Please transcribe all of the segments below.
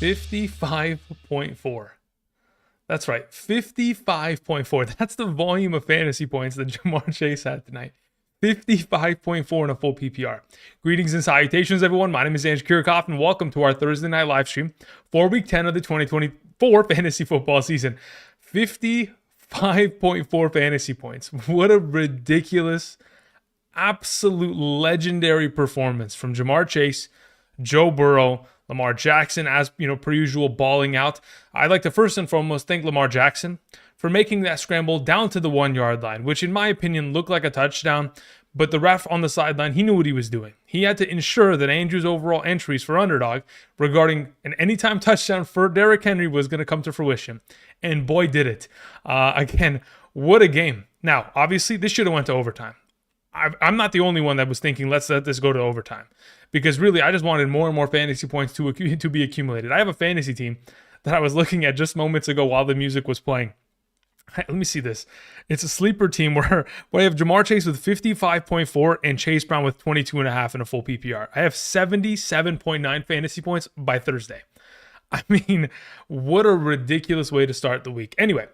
55.4. That's right, 55.4. That's the volume of fantasy points that Jamar Chase had tonight. 55.4 in a full PPR. Greetings and salutations, everyone. My name is Andrew Kirikoff, and welcome to our Thursday night live stream for Week 10 of the 2024 fantasy football season. 55.4 fantasy points. What a ridiculous, absolute legendary performance from Jamar Chase, Joe Burrow, Lamar Jackson, as per usual, balling out. I'd like to first and foremost thank Lamar Jackson for making that scramble down to the 1 yard line, which in my opinion looked like a touchdown, but the ref on the sideline, he knew what he was doing. He had to ensure that Andrew's overall entries for Underdog regarding an anytime touchdown for Derrick Henry was going to come to fruition, and boy did it. Again, what a game. Now, obviously, this should have went to overtime. I'm not the only one that was thinking, let's let this go to overtime. Because really, I just wanted more and more fantasy points to be accumulated. I have a fantasy team that I was looking at just moments ago while the music was playing. Let me see this. It's a sleeper team where I have Jamar Chase with 55.4 and Chase Brown with 22.5 in a full PPR. I have 77.9 fantasy points by Thursday. I mean, what a ridiculous way to start the week. Anyway,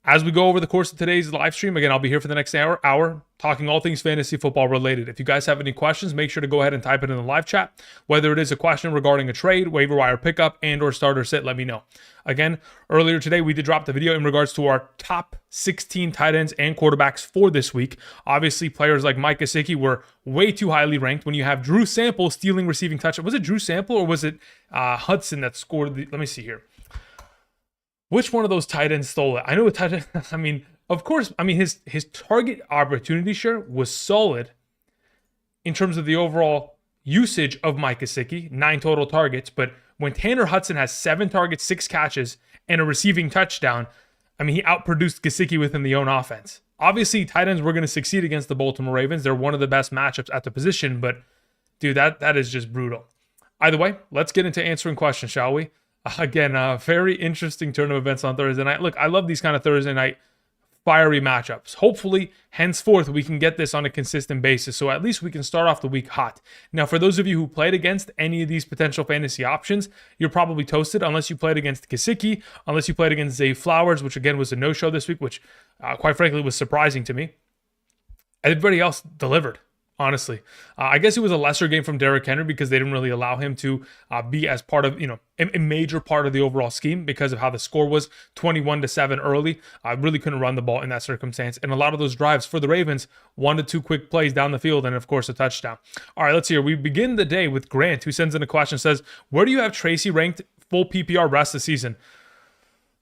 as we go over the course of today's live stream, again, I'll be here for the next hour talking all things fantasy football related. If you guys have any questions, make sure to go ahead and type it in the live chat. Whether it is a question regarding a trade, waiver wire pickup, and or starter sit, let me know. Again, earlier today, we did drop the video in regards to our top 16 tight ends and quarterbacks for this week. Obviously, players like Mike Gesicki were way too highly ranked. When you have Drew Sample stealing receiving touchdowns, was it Drew Sample or was it Hudson that scored let me see here. Which one of those tight ends stole it? I know a tight end. I mean, of course, his target opportunity share was solid in terms of the overall usage of Mike Gesicki, 9 total targets. But when Tanner Hudson has 7 targets, 6 catches, and a receiving touchdown, he outproduced Gesicki within the own offense. Obviously, tight ends were going to succeed against the Baltimore Ravens. They're one of the best matchups at the position, but dude, that is just brutal. Either way, let's get into answering questions, shall we? Again, very interesting turn of events on Thursday night. Look, I love these kind of Thursday night fiery matchups. Hopefully, henceforth, we can get this on a consistent basis, so at least we can start off the week hot. Now, for those of you who played against any of these potential fantasy options, you're probably toasted unless you played against Gesicki, unless you played against Zay Flowers, which again was a no-show this week, which quite frankly was surprising to me. Everybody else delivered. Honestly, I guess it was a lesser game from Derrick Henry because they didn't really allow him to be as part of, a major part of the overall scheme because of how the score was 21-7 early. I really couldn't run the ball in that circumstance. And a lot of those drives for the Ravens, 1 to 2 quick plays down the field and, of course, a touchdown. All right, let's hear. We begin the day with Grant, who sends in a question, says, where do you have Tracy ranked full PPR rest of the season?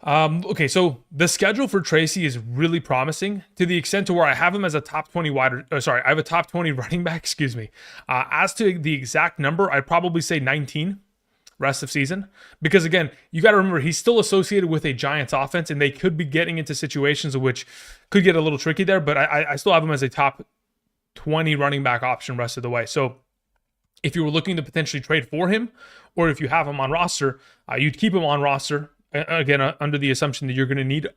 Okay, so the schedule for Tracy is really promising to the extent to where I have him as a top 20 I have a top 20 running back, excuse me. As to the exact number, I'd probably say 19 rest of season. Because again, you got to remember, he's still associated with a Giants offense, and they could be getting into situations of which could get a little tricky there, but I still have him as a top 20 running back option rest of the way. So if you were looking to potentially trade for him, or if you have him on roster, you'd keep him on roster. Again, under the assumption that you're going to need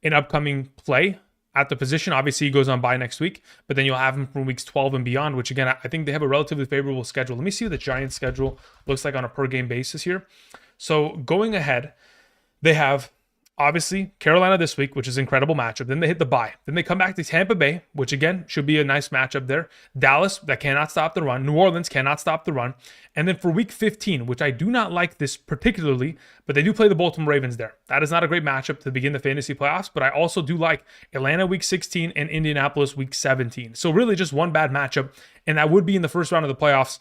an upcoming play at the position. Obviously, he goes on bye next week, but then you'll have him from weeks 12 and beyond, which again, I think they have a relatively favorable schedule. Let me see what the Giants schedule looks like on a per game basis here. So going ahead, they have obviously Carolina this week, which is an incredible matchup. Then they hit the bye. Then they come back to Tampa Bay, which again should be a nice matchup there. Dallas, that cannot stop the run. New Orleans cannot stop the run. And then for week 15, which I do not like this particularly, but they do play the Baltimore Ravens there. That is not a great matchup to begin the fantasy playoffs, but I also do like Atlanta week 16 and Indianapolis week 17. So really just one bad matchup, and that would be in the first round of the playoffs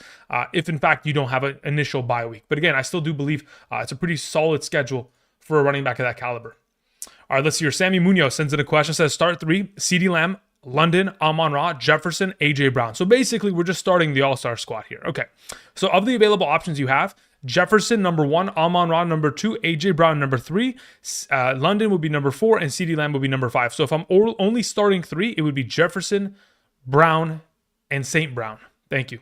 if in fact you don't have an initial bye week. But again, I still do believe it's a pretty solid schedule for a running back of that caliber. All right, let's see here. Sammy Munoz sends in a question, says start 3, CeeDee Lamb, London, Amon-Ra, Jefferson, A.J. Brown. So basically, we're just starting the all-star squad here. Okay, so of the available options you have, Jefferson, number 1, Amon-Ra, number 2, A.J. Brown, number 3, London would be number 4, and CeeDee Lamb would be number 5. So if I'm only starting 3, it would be Jefferson, Brown, and St. Brown. Thank you.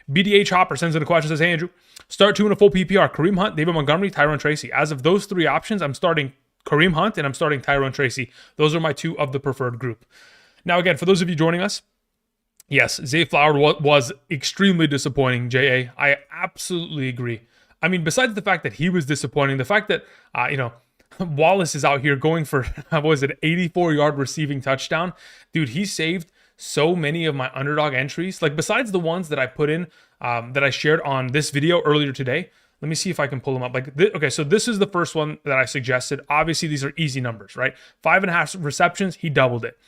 BDH Hopper sends in a question, says, hey, Andrew, start 2 in a full PPR. Kareem Hunt, David Montgomery, Tyrone Tracy. As of those 3 options, I'm starting Kareem Hunt and I'm starting Tyrone Tracy. Those are my 2 of the preferred group. Now, again, for those of you joining us, yes, Zay Flower was extremely disappointing, J.A. I absolutely agree. I mean, besides the fact that he was disappointing, the fact that, Wallace is out here going for, what was it, 84-yard receiving touchdown. Dude, he saved so many of my underdog entries. Like, besides the ones that I put in, that I shared on this video earlier today. Let me see if I can pull them up. Okay, so this is the first one that I suggested. Obviously, these are easy numbers, right? 5.5 receptions, he doubled it.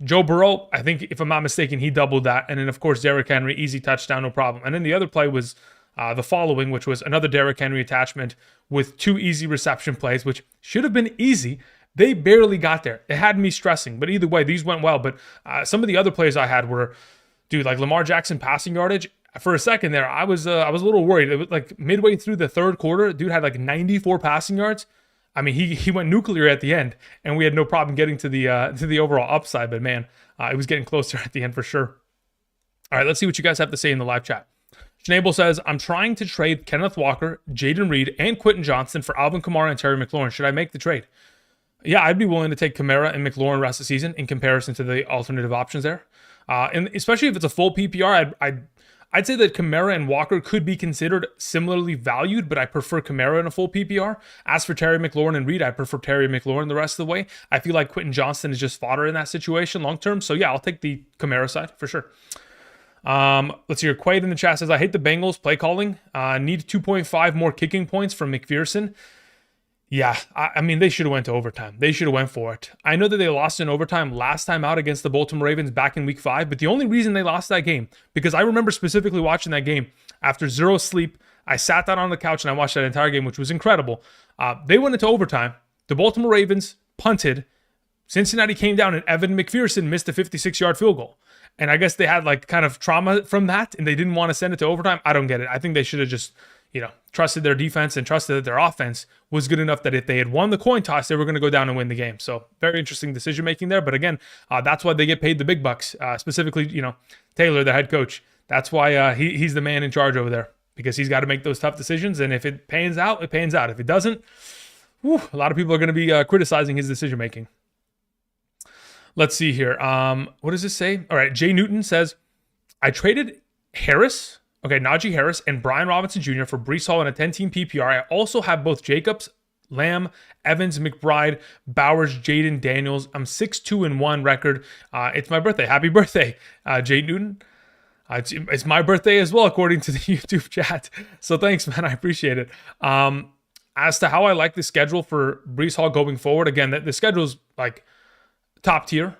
Joe Burrow, I think, if I'm not mistaken, he doubled that. And then, of course, Derrick Henry, easy touchdown, no problem. And then the other play was the following, which was another Derrick Henry attachment with 2 easy reception plays, which should have been easy. They barely got there. It had me stressing. But either way, these went well. But some of the other plays I had were, dude, like Lamar Jackson passing yardage. For a second there, I was a little worried. It was like midway through the third quarter, dude had like 94 passing yards. I mean, he went nuclear at the end, and we had no problem getting to the overall upside. But man, it was getting closer at the end for sure. All right, let's see what you guys have to say in the live chat. Schnabel says, I'm trying to trade Kenneth Walker, Jaden Reed, and Quentin Johnston for Alvin Kamara and Terry McLaurin. Should I make the trade? Yeah, I'd be willing to take Kamara and McLaurin rest of the season in comparison to the alternative options there. And especially if it's a full PPR, I'd say that Kamara and Walker could be considered similarly valued, but I prefer Kamara in a full PPR. As for Terry McLaurin and Reed, I prefer Terry McLaurin the rest of the way. I feel like Quentin Johnston is just fodder in that situation long term. So yeah, I'll take the Kamara side for sure. Let's see here. Quaid in the chat says, I hate the Bengals play calling. Need 2.5 more kicking points from McPherson. Yeah, I mean, they should have went to overtime. They should have went for it. I know that they lost in overtime last time out against the Baltimore Ravens back in week 5, but the only reason they lost that game, because I remember specifically watching that game after 0 sleep. I sat down on the couch and I watched that entire game, which was incredible. They went into overtime. The Baltimore Ravens punted. Cincinnati came down and Evan McPherson missed a 56-yard field goal. And I guess they had like kind of trauma from that and they didn't want to send it to overtime. I don't get it. I think they should have just, trusted their defense and trusted that their offense was good enough that if they had won the coin toss, they were going to go down and win the game. So very interesting decision making there. But again, that's why they get paid the big bucks, specifically, Taylor, the head coach. That's why he's the man in charge over there, because he's got to make those tough decisions. And if it pans out, it pans out. If it doesn't, a lot of people are going to be criticizing his decision making. Let's see here. What does this say? All right. Jay Newton says, I traded Najee Harris and Brian Robinson Jr. for Breece Hall in a 10-team PPR. I also have both Jacobs, Lamb, Evans, McBride, Bowers, Jaden, Daniels. I'm 6-2-1 record. It's my birthday. Happy birthday, Jay Newton. It's my birthday as well, according to the YouTube chat. So thanks, man. I appreciate it. As to how I like the schedule for Breece Hall going forward, again, the schedule's like top tier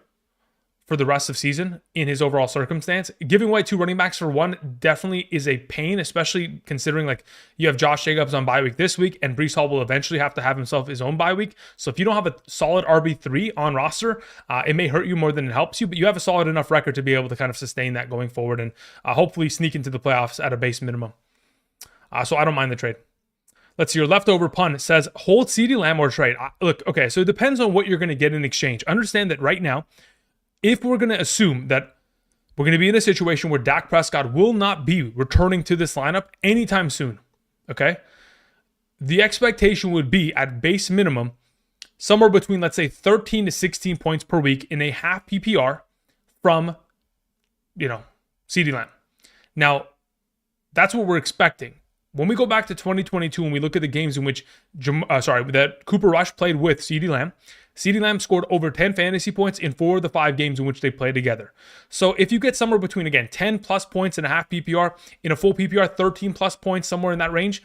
for the rest of season in his overall circumstance. Giving away 2 running backs for 1 definitely is a pain, especially considering like you have Josh Jacobs on bye week this week, and Breece Hall will eventually have to have himself his own bye week. So if you don't have a solid RB3 on roster, it may hurt you more than it helps you, but you have a solid enough record to be able to kind of sustain that going forward and hopefully sneak into the playoffs at a base minimum. So I don't mind the trade. Let's see, your leftover pun says, hold CeeDee Lamb or trade. Look, okay, so it depends on what you're going to get in exchange. Understand that right now, if we're going to assume that we're going to be in a situation where Dak Prescott will not be returning to this lineup anytime soon, okay? The expectation would be, at base minimum, somewhere between, let's say, 13 to 16 points per week in a half PPR from, CeeDee Lamb. Now, that's what we're expecting. When we go back to 2022 and we look at the games in which that Cooper Rush played with CeeDee Lamb scored over 10 fantasy points in 4 of the 5 games in which they played together. So if you get somewhere between, again, 10 plus points in a half PPR, in a full PPR, 13 plus points, somewhere in that range,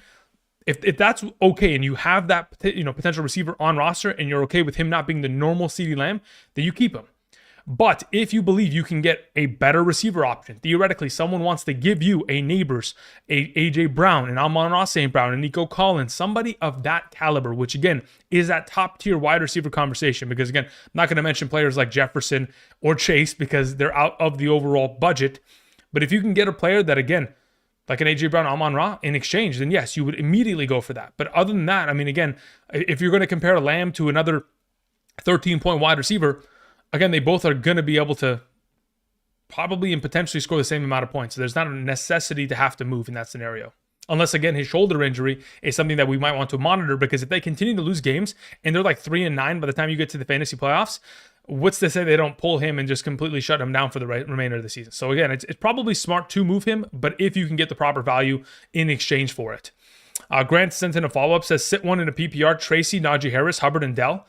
if that's okay and you have that potential receiver on roster and you're okay with him not being the normal CeeDee Lamb, then you keep him. But if you believe you can get a better receiver option, theoretically, someone wants to give you a Neighbors, a A.J. Brown, an Amon-Ra St. Brown, and Nico Collins, somebody of that caliber, which again is that top tier wide receiver conversation. Because again, I'm not going to mention players like Jefferson or Chase because they're out of the overall budget. But if you can get a player that, again, like an A.J. Brown, Amon-Ra in exchange, then yes, you would immediately go for that. But other than that, I mean, again, if you're going to compare Lamb to another 13-point wide receiver, again, they both are going to be able to probably and potentially score the same amount of points. So there's not a necessity to have to move in that scenario. Unless, again, his shoulder injury is something that we might want to monitor, because if they continue to lose games and they're like 3-9 by the time you get to the fantasy playoffs, what's to say they don't pull him and just completely shut him down for the remainder of the season? So again, it's probably smart to move him, but if you can get the proper value in exchange for it. Grant sent in a follow-up, says sit one in a PPR, Tracy, Najee Harris, Hubbard, and Dell.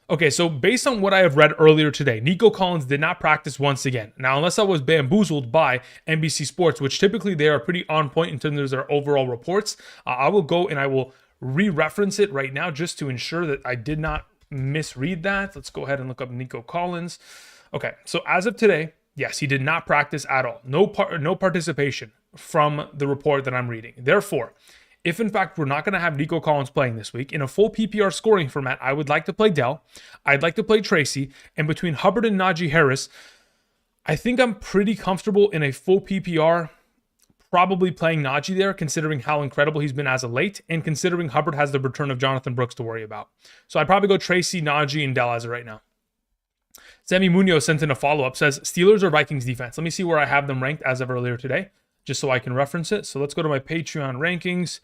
Okay, so based on what I have read earlier today, Nico Collins did not practice once again. Now, unless I was bamboozled by NBC Sports, which typically they are pretty on point in terms of their overall reports, I will go and I will re-reference it right now just to ensure that I did not misread that. Let's go ahead and look up Nico Collins. Okay, so as of today, yes, he did not practice at all. No participation from the report that I'm reading. Therefore, if in fact we're not going to have Nico Collins playing this week, in a full PPR scoring format, I would like to play Dell. I'd like to play Tracy. And between Hubbard and Najee Harris, I think I'm pretty comfortable in a full PPR, probably playing Najee there, considering how incredible he's been as of late, and considering Hubbard has the return of Jonathan Brooks to worry about. So I'd probably go Tracy, Najee, and Dell as of right now. Sammy Munoz sent in a follow-up, says Steelers or Vikings defense. Let me see where I have them ranked as of earlier today, just so I can reference it. So let's go to my Patreon rankings.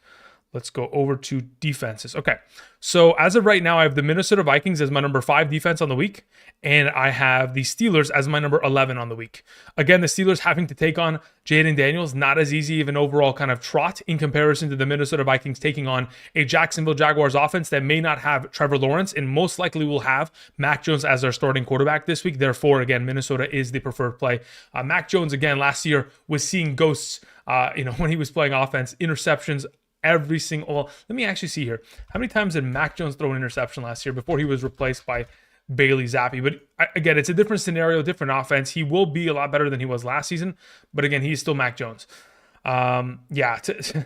Let's go over to defenses. Okay, so as of right now, I have the Minnesota Vikings as my number 5 defense on the week, and I have the Steelers as my number 11 on the week. Again, the Steelers having to take on Jaden Daniels, not as easy of an overall kind of trot in comparison to the Minnesota Vikings taking on a Jacksonville Jaguars offense that may not have Trevor Lawrence and most likely will have Mac Jones as their starting quarterback this week. Therefore, again, Minnesota is the preferred play. Mac Jones, again, last year was seeing ghosts, when he was playing offense, interceptions, every single, well, let me actually see here. How many times did Mac Jones throw an interception last year before he was replaced by Bailey Zappi? But again, it's a different scenario, different offense. He will be a lot better than he was last season. But again, he's still Mac Jones. To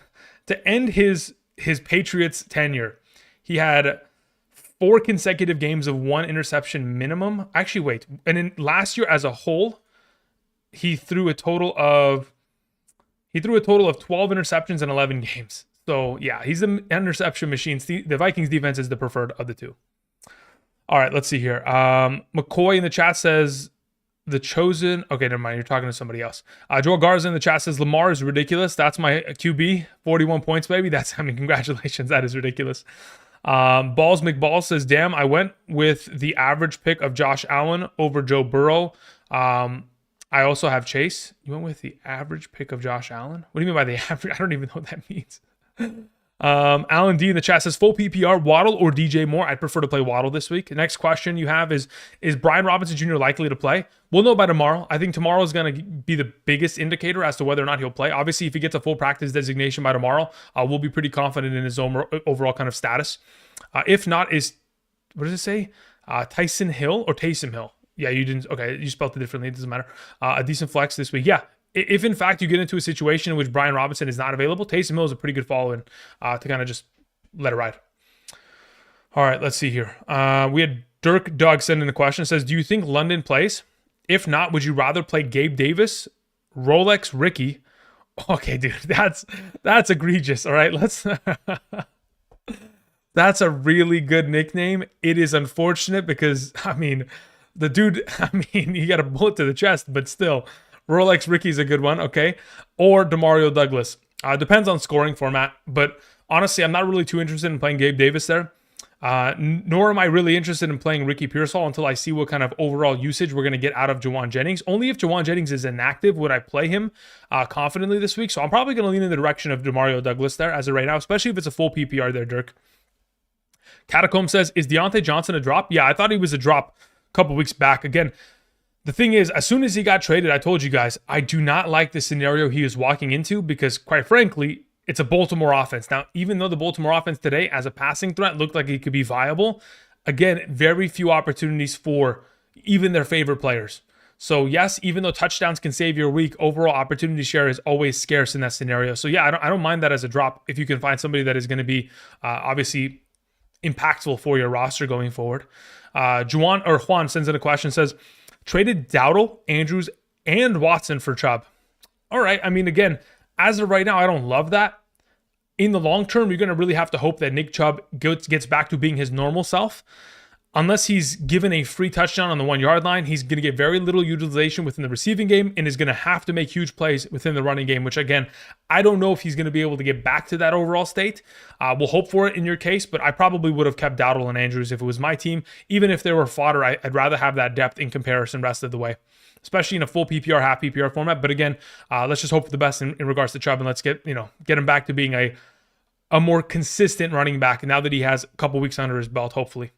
end his Patriots tenure, he had 4 consecutive games of 1 interception minimum. Actually, wait. And in last year as a whole, he threw a total of 12 interceptions in 11 games. So, yeah, he's an interception machine. The Vikings defense is the preferred of the two. All right, let's see here. McCoy in the chat says the chosen. Okay, never mind. You're talking to somebody else. Joel Garza in the chat says Lamar is ridiculous. That's my QB. 41 points, baby. Congratulations. That is ridiculous. Balls McBall says, damn, I went with the average pick of Josh Allen over Joe Burrow. I also have Chase. You went with the average pick of Josh Allen? What do you mean by the average? I don't even know what that means. Alan D in the chat says full PPR, Waddle or DJ Moore. I'd prefer to play Waddle this week. The next question you have is Brian Robinson Jr. likely to play? We'll know by tomorrow. I think tomorrow is going to be the biggest indicator as to whether or not he'll play. Obviously, if he gets a full practice designation by tomorrow, we'll be pretty confident in his overall kind of status. If not, what does it say? Tyson Hill or Taysom Hill? Yeah, you didn't. Okay, you spelled it differently. It doesn't matter. A decent flex this week. Yeah, if in fact you get into a situation in which Brian Robinson is not available, Taysom Hill is a pretty good follow-in to kind of just let it ride. All right, let's see here. We had Dirk Doug send in a question. It says, do you think London plays? If not, would you rather play Gabe Davis, Rolex Ricky? Okay, dude, that's egregious. All right, let's. That's a really good nickname. It is unfortunate because, the dude, he got a bullet to the chest, but still, Rolex Ricky's a good one, okay? Or Demario Douglas. Depends on scoring format, but honestly, I'm not really too interested in playing Gabe Davis there. Nor am I really interested in playing Ricky Pearsall until I see what kind of overall usage we're going to get out of Jawan Jennings. Only if Jawan Jennings is inactive would I play him confidently this week. So I'm probably going to lean in the direction of Demario Douglas there as of right now, especially if it's a full PPR there, Dirk. Catacomb says, is Deontay Johnson a drop? Yeah, I thought he was a drop a couple weeks back. Again, the thing is, as soon as he got traded, I told you guys, I do not like the scenario he is walking into because, quite frankly, it's a Baltimore offense. Now, even though the Baltimore offense today, as a passing threat, looked like it could be viable, again, very few opportunities for even their favorite players. So, yes, even though touchdowns can save your week, overall opportunity share is always scarce in that scenario. So, yeah, I don't mind that as a drop if you can find somebody that is going to be obviously impactful for your roster going forward. Juan sends in a question, says, traded Dowdle, Andrews, and Watson for Chubb. All right. Again, as of right now, I don't love that. In the long term, you're going to really have to hope that Nick Chubb gets back to being his normal self. Unless he's given a free touchdown on the 1-yard line, he's going to get very little utilization within the receiving game and is going to have to make huge plays within the running game, which, again, I don't know if he's going to be able to get back to that overall state. We'll hope for it in your case, but I probably would have kept Dowdle and Andrews if it was my team. Even if they were fodder, I'd rather have that depth in comparison rest of the way, especially in a full PPR, half PPR format. But again, let's just hope for the best in regards to Chubb, and let's get him back to being a a more consistent running back now that he has a couple weeks under his belt, hopefully.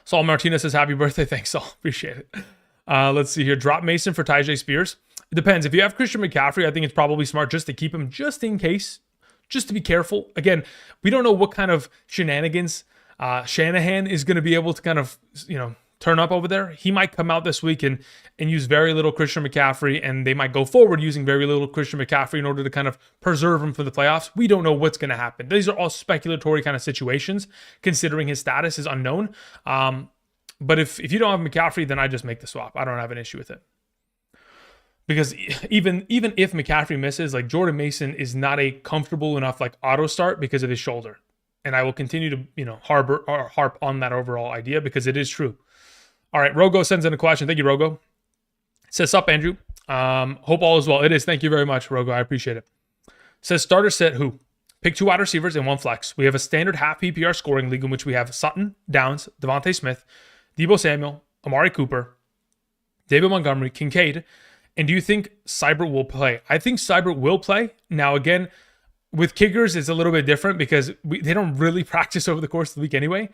Saul Martinez says, happy birthday. Thanks, Saul. Appreciate it. Let's see here. Drop Mason for Tyjae Spears. It depends. If you have Christian McCaffrey, I think it's probably smart just to keep him just in case, just to be careful. Again, we don't know what kind of shenanigans Shanahan is going to be able to kind of, turn up over there. He might come out this week and use very little Christian McCaffrey, and they might go forward using very little Christian McCaffrey in order to kind of preserve him for the playoffs. We don't know what's going to happen. These are all speculatory kind of situations, considering his status is unknown. But if you don't have McCaffrey, then I just make the swap. I don't have an issue with it. Because even if McCaffrey misses, like Jordan Mason is not a comfortable enough like auto start because of his shoulder. And I will continue to, harp on that overall idea because it is true. All right, Rogo sends in a question. Thank you, Rogo. Says, sup, Andrew. Hope all is well. It is. Thank you very much, Rogo. I appreciate it. Says, starter set who? Pick 2 wide receivers and 1 flex. We have a standard half PPR scoring league in which we have Sutton, Downs, Devontae Smith, Deebo Samuel, Amari Cooper, David Montgomery, Kincaid. And do you think Seibert will play? I think Seibert will play. Now, again, with kickers, it's a little bit different because they don't really practice over the course of the week anyway.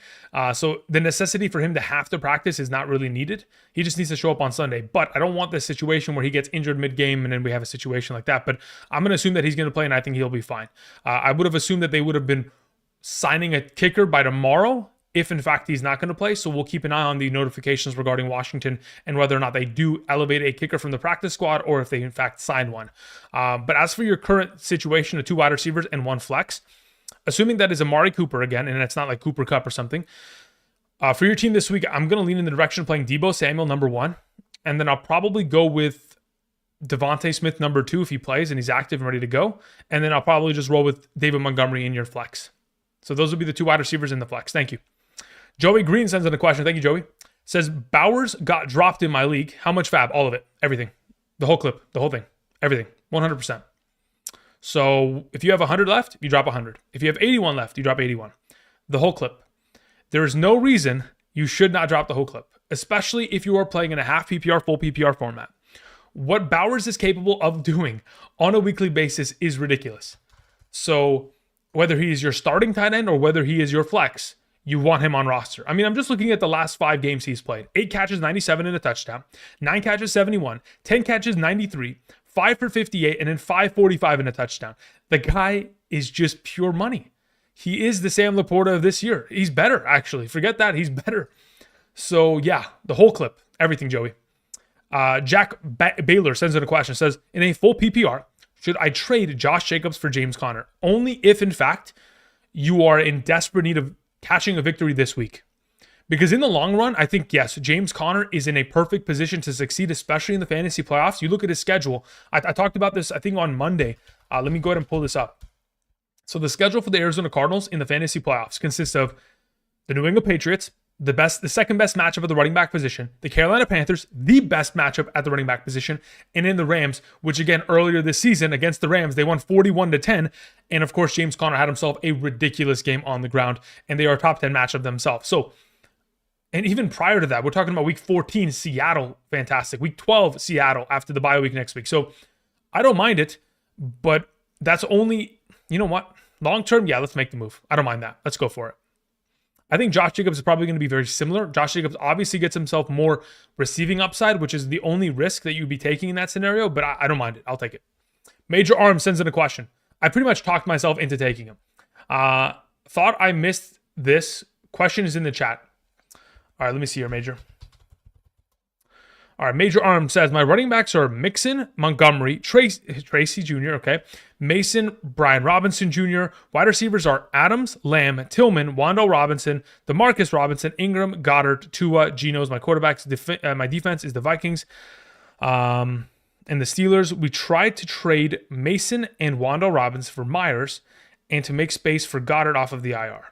So the necessity for him to have to practice is not really needed. He just needs to show up on Sunday. But I don't want this situation where he gets injured mid-game and then we have a situation like that. But I'm going to assume that he's going to play and I think he'll be fine. I would have assumed that they would have been signing a kicker by tomorrow if in fact he's not going to play. So we'll keep an eye on the notifications regarding Washington and whether or not they do elevate a kicker from the practice squad or if they in fact sign one. But as for your current situation of 2 wide receivers and 1 flex, assuming that is Amari Cooper again, and it's not like Cooper Kupp or something, for your team this week, I'm going to lean in the direction of playing Deebo Samuel, number 1. And then I'll probably go with Devontae Smith, number 2, if he plays and he's active and ready to go. And then I'll probably just roll with David Montgomery in your flex. So those will be the 2 wide receivers in the flex. Thank you. Joey Green sends in a question. Thank you, Joey. Says, Bowers got dropped in my league. How much fab? All of it. Everything. The whole clip. The whole thing. Everything. 100%. So if you have 100 left, you drop 100. If you have 81 left, you drop 81. The whole clip. There is no reason you should not drop the whole clip, especially if you are playing in a half PPR, full PPR format. What Bowers is capable of doing on a weekly basis is ridiculous. So whether he is your starting tight end or whether he is your flex, you want him on roster. I mean, I'm just looking at the last 5 games he's played. 8 catches, 97 and a touchdown. 9 catches, 71. 10 catches, 93. 5 for 58, and then 545 and a touchdown. The guy is just pure money. He is the Sam Laporta of this year. He's better, actually. Forget that. He's better. So, yeah, the whole clip. Everything, Joey. Jack Baylor sends in a question. Says, in a full PPR, should I trade Josh Jacobs for James Conner? Only if, in fact, you are in desperate need of catching a victory this week. Because in the long run, I think, yes, James Conner is in a perfect position to succeed, especially in the fantasy playoffs. You look at his schedule. I talked about this, I think, on Monday. Let me go ahead and pull this up. So the schedule for the Arizona Cardinals in the fantasy playoffs consists of the New England Patriots, the second best matchup at the running back position, the Carolina Panthers, the best matchup at the running back position, and in the Rams, which again, earlier this season against the Rams, they won 41-10. And of course, James Conner had himself a ridiculous game on the ground, and they are a top 10 matchup themselves. So, and even prior to that, we're talking about week 14, Seattle, fantastic. Week 12, Seattle after the bye week next week. So I don't mind it, but that's only, you know what? Long term, yeah, let's make the move. I don't mind that. Let's go for it. I think Josh Jacobs is probably going to be very similar. Josh Jacobs obviously gets himself more receiving upside, which is the only risk that you'd be taking in that scenario, but I don't mind it. I'll take it. Major Arm sends in a question. I pretty much talked myself into taking him. Thought I missed this. Question is in the chat. All right, let me see here, Major. All right, Major Arm says, my running backs are Mixon, Montgomery, Tracy Jr., okay, Mason, Brian Robinson Jr. Wide receivers are Adams, Lamb, Tillman, Wando Robinson, DeMarcus Robinson, Ingram, Goddard, Tua, Geno's my quarterbacks. My defense is the Vikings and the Steelers. We tried to trade Mason and Wando Robinson for Myers and to make space for Goddard off of the IR.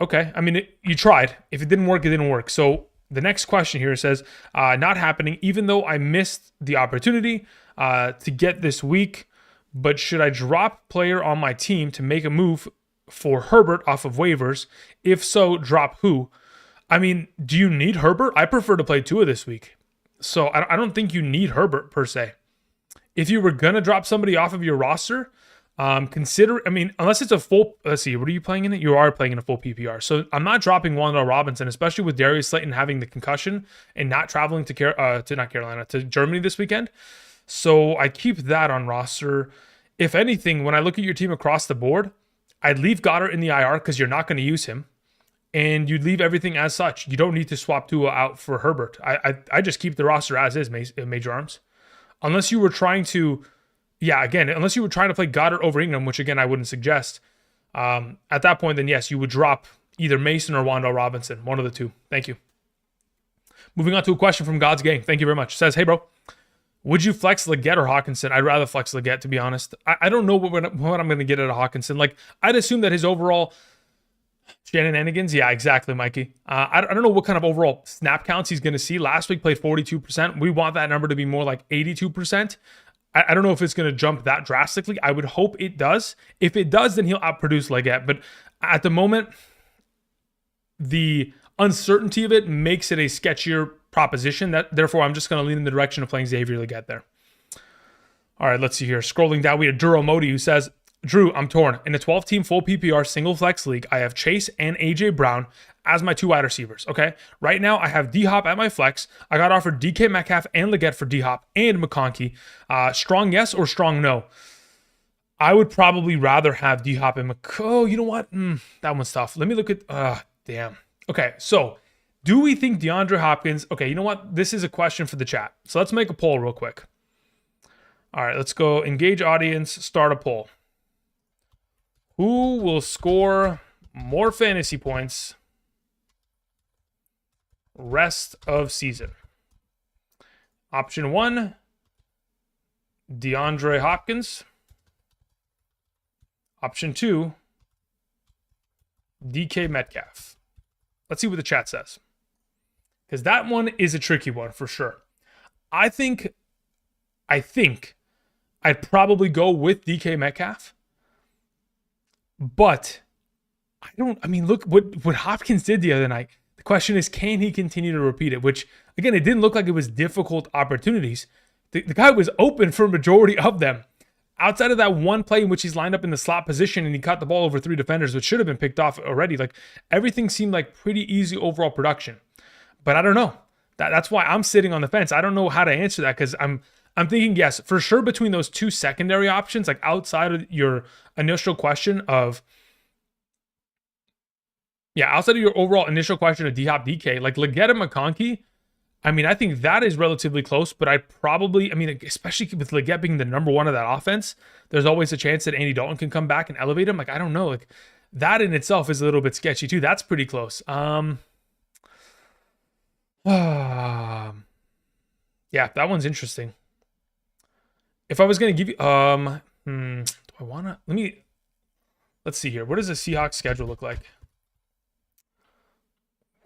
Okay, I mean, you tried. If it didn't work, it didn't work. So the next question here says, not happening, even though I missed the opportunity to get this week, but should I drop player on my team to make a move for Herbert off of waivers? If so, drop who? I mean, do you need Herbert? I prefer to play Tua this week. So I don't think you need Herbert per se. If you were going to drop somebody off of your roster, I mean, unless it's a full, let's see, what are you playing in it? You are playing in a full PPR. So I'm not dropping Wan'Dale Robinson, especially with Darius Slayton having the concussion and not traveling to Germany this weekend. So I keep that on roster. If anything, when I look at your team across the board, I'd leave Goddard in the IR because you're not going to use him. And you'd leave everything as such. You don't need to swap Tua out for Herbert. I just keep the roster as is, Major Arms. Unless you were trying to, unless you were trying to play Goddard over Ingram, which again, I wouldn't suggest. At that point, then yes, you would drop either Mason or Wan'Dale Robinson, one of the two. Thank you. Moving on to a question from God's Gang. Thank you very much. It says, hey, bro, would you flex Leggett or Hawkinson? I'd rather flex Leggett, to be honest. I don't know what I'm going to get out of Hawkinson. Like, I'd assume that his overall shenanigans. Yeah, exactly, Mikey. I don't know what kind of overall snap counts he's going to see. Last week played 42%. We want that number to be more like 82%. I don't know if it's going to jump that drastically. I would hope it does. If it does, then he'll outproduce Leggett. But at the moment, the uncertainty of it makes it a sketchier proposition. Therefore, I'm just going to lean in the direction of playing Xavier Leggett there. All right, let's see here. Scrolling down, we have Duro Modi who says, Drew, I'm torn. In a 12-team full PPR single flex league, I have Chase and AJ Brown as my two wide receivers, okay? Right now, I have D-Hop at my flex. I got offered DK Metcalf and Leggett for D-Hop and McConkey. Strong yes or strong no? I would probably rather have D-Hop and Oh, you know what? That one's tough. Let me look at... damn. Okay, so do we think DeAndre Hopkins... Okay, you know what? This is a question for the chat. So let's make a poll real quick. All right, let's go engage audience, start a poll. Who will score more fantasy points rest of season? Option 1, DeAndre Hopkins. Option 2, DK Metcalf. Let's see what the chat says. Because that one is a tricky one for sure. I think I'd probably go with DK Metcalf. But look what Hopkins did the other night. The question is, can he continue to repeat it? Which, again, it didn't look like it was difficult opportunities. The guy was open for a majority of them. Outside of that one play in which he's lined up in the slot position and he caught the ball over 3 defenders, which should have been picked off already. Like, everything seemed like pretty easy overall production. But I don't know. That's why I'm sitting on the fence. I don't know how to answer that because I'm thinking, yes, for sure between those two secondary options, like outside of your initial question of, outside of your overall initial question of D-Hop DK, like Leggett and McConkey, I think that is relatively close, but I'd probably, especially with Leggett being the number one of that offense, there's always a chance that Andy Dalton can come back and elevate him. Like, I don't know. Like, that in itself is a little bit sketchy too. That's pretty close. Yeah, that one's interesting. If I was going to give you, do I want to, let's see here. What does the Seahawks schedule look like?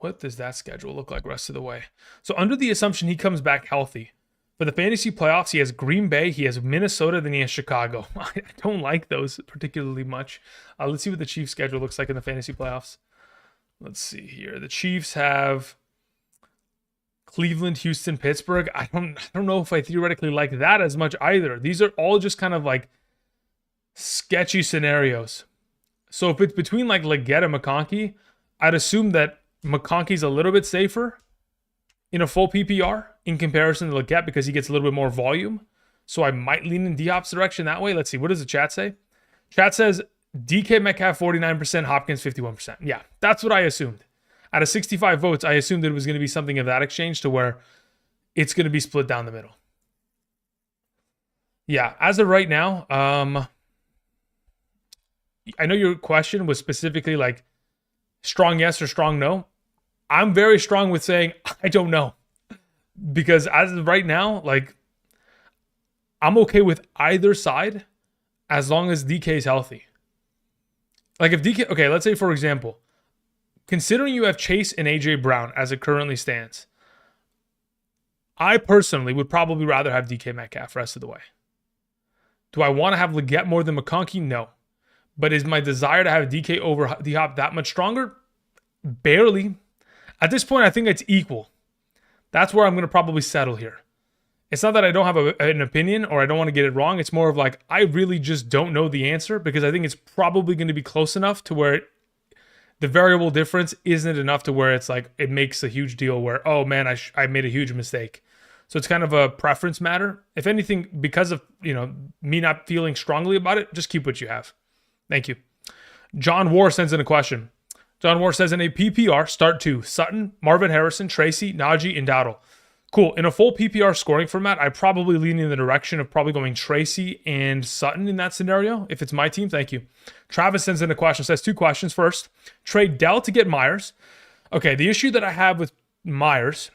What does that schedule look like rest of the way? So under the assumption he comes back healthy, for the fantasy playoffs, he has Green Bay, he has Minnesota, then he has Chicago. I don't like those particularly much. Let's see what the Chiefs schedule looks like in the fantasy playoffs. Let's see here. The Chiefs have Cleveland, Houston, Pittsburgh. I don't know if I theoretically like that as much either. These are all just kind of like sketchy scenarios. So if it's between like Leggett and McConkey, I'd assume that McConkey's a little bit safer in a full PPR in comparison to Leggett because he gets a little bit more volume. So I might lean in D-Hop's direction that way. Let's see. What does the chat say? Chat says DK Metcalf 49%, Hopkins 51%. Yeah, that's what I assumed. Out of 65 votes, I assumed that it was going to be something of that exchange to where it's going to be split down the middle. Yeah, as of right now, I know your question was specifically like strong yes or strong no. I'm very strong with saying I don't know. Because as of right now, like, I'm okay with either side as long as DK is healthy. Like if DK, okay, let's say for example, considering you have Chase and AJ Brown as it currently stands, I personally would probably rather have DK Metcalf rest of the way. Do I want to have Leggett more than McConkey? No. But is my desire to have DK over D-Hop that much stronger? Barely. At this point, I think it's equal. That's where I'm going to probably settle here. It's not that I don't have an opinion or I don't want to get it wrong. It's more of like, I really just don't know the answer because I think it's probably going to be close enough to where the variable difference isn't enough to where it's like, it makes a huge deal where, oh man, I made a huge mistake. So it's kind of a preference matter. If anything, because of, me not feeling strongly about it, just keep what you have. Thank you. John War sends in a question. John War says, in a PPR, start 2, Sutton, Marvin Harrison, Tracy, Najee, and Dowdle. Cool. In a full PPR scoring format, I probably lean in the direction of probably going Tracy and Sutton in that scenario. If it's my team, thank you. Travis sends in a question, says 2 questions. First, trade Dell to get Myers. Okay, the issue that I have with Myers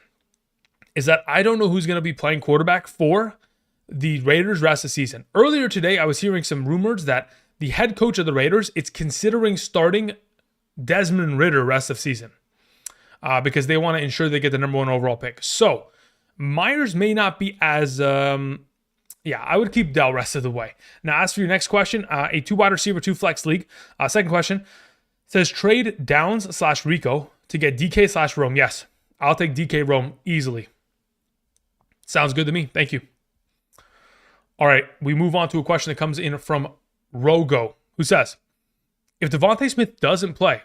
is that I don't know who's going to be playing quarterback for the Raiders rest of the season. Earlier today, I was hearing some rumors that the head coach of the Raiders is considering starting Desmond Ridder rest of season because they want to ensure they get the number 1 overall pick. So Myers may not be as, I would keep Dell rest of the way. Now, as for your next question, a 2 wide receiver, 2 flex league. Second question says trade Downs/Rico to get DK/Rome. Yes, I'll take DK Rome easily. Sounds good to me. Thank you. All right, we move on to a question that comes in from Rogo, who says, if Devontae Smith doesn't play,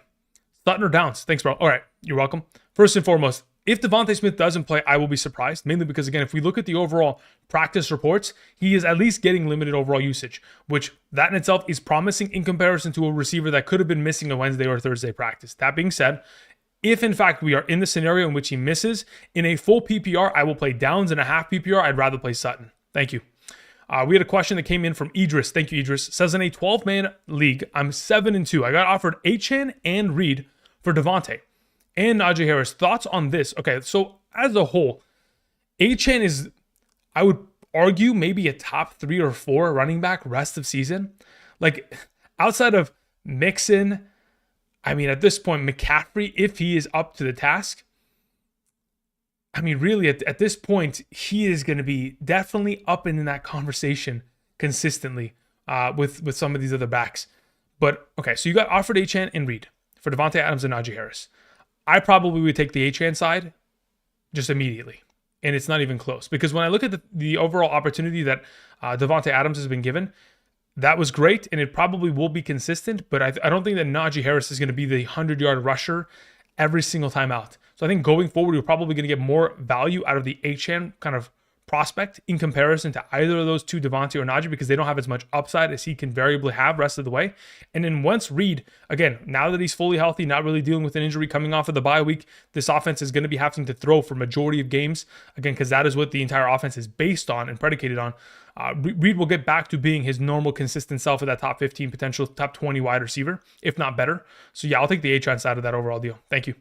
Sutton or Downs? Thanks, bro. All right, you're welcome. First and foremost, if Devontae Smith doesn't play, I will be surprised, mainly because, again, if we look at the overall practice reports, he is at least getting limited overall usage, which that in itself is promising in comparison to a receiver that could have been missing a Wednesday or Thursday practice. That being said, if in fact we are in the scenario in which he misses, in a full PPR, I will play Downs. In a half PPR, I'd rather play Sutton. Thank you. We had a question that came in from Idris. Thank you, Idris. Says in a 12-man league, I'm 7-2. I got offered Achane and Reed for Devontae and Najee Harris. Thoughts on this? Okay, so as a whole, Achane is, I would argue, maybe a top 3 or 4 running back rest of season. Like, outside of Mixon, I mean, at this point, McCaffrey, if he is up to the task, I mean, really, at this point, he is going to be definitely up in that conversation consistently with some of these other backs. But, okay, so you got offered Achane and Reed for Devontae Adams and Najee Harris. I probably would take the Achane side just immediately. And it's not even close. Because when I look at the overall opportunity that Devontae Adams has been given, that was great, and it probably will be consistent, but I don't think that Najee Harris is going to be the 100-yard rusher every single time out. So I think going forward, you're probably going to get more value out of the Achane kind of prospect in comparison to either of those two, Devontae or Najee, because they don't have as much upside as he can variably have rest of the way. And then once Reed, again, now that he's fully healthy, not really dealing with an injury coming off of the bye week, this offense is going to be having to throw for majority of games, again, because that is what the entire offense is based on and predicated on. Reed will get back to being his normal, consistent self at that top 15, potential top 20 wide receiver, if not better. So yeah, I'll take the Achane side of that overall deal. Thank you.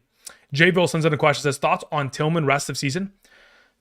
Jayville sends in a question, says, thoughts on Tillman rest of season?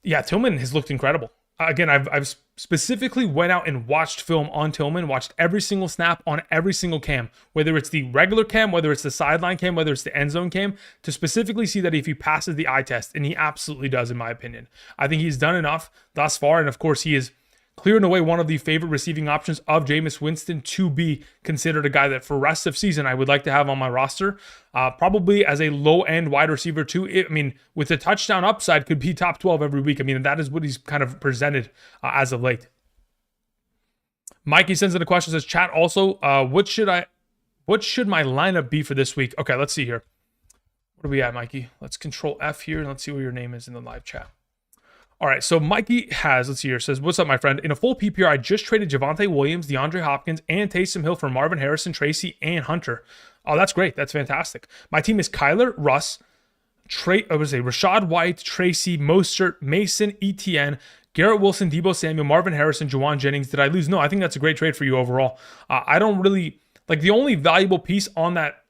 Yeah, Tillman has looked incredible. Again, I've specifically went out and watched film on Tillman, watched every single snap on every single cam, whether it's the regular cam, whether it's the sideline cam, whether it's the end zone cam, to specifically see that if he passes the eye test, and he absolutely does, in my opinion. I think he's done enough thus far, and of course, he is clearing away one of the favorite receiving options of Jameis Winston to be considered a guy that for rest of season I would like to have on my roster. Probably as a low-end wide receiver too. I mean, with the touchdown upside, could be top 12 every week. I mean, that is what he's kind of presented as of late. Mikey sends in a question, says, chat also, what should my lineup be for this week? Okay, let's see here. What are we at, Mikey? Let's control F here and let's see what your name is in the live chat. All right, so Mikey has, let's see here, says, what's up, my friend? In a full PPR, I just traded Javonte Williams, DeAndre Hopkins, and Taysom Hill for Marvin Harrison, Tracy, and Hunter. Oh, that's great. That's fantastic. My team is Kyler, Russ, Rashad White, Tracy, Mostert, Mason, ETN, Garrett Wilson, Deebo Samuel, Marvin Harrison, Juwan Jennings. Did I lose? No, I think that's a great trade for you overall. I don't really, like, the only valuable piece on that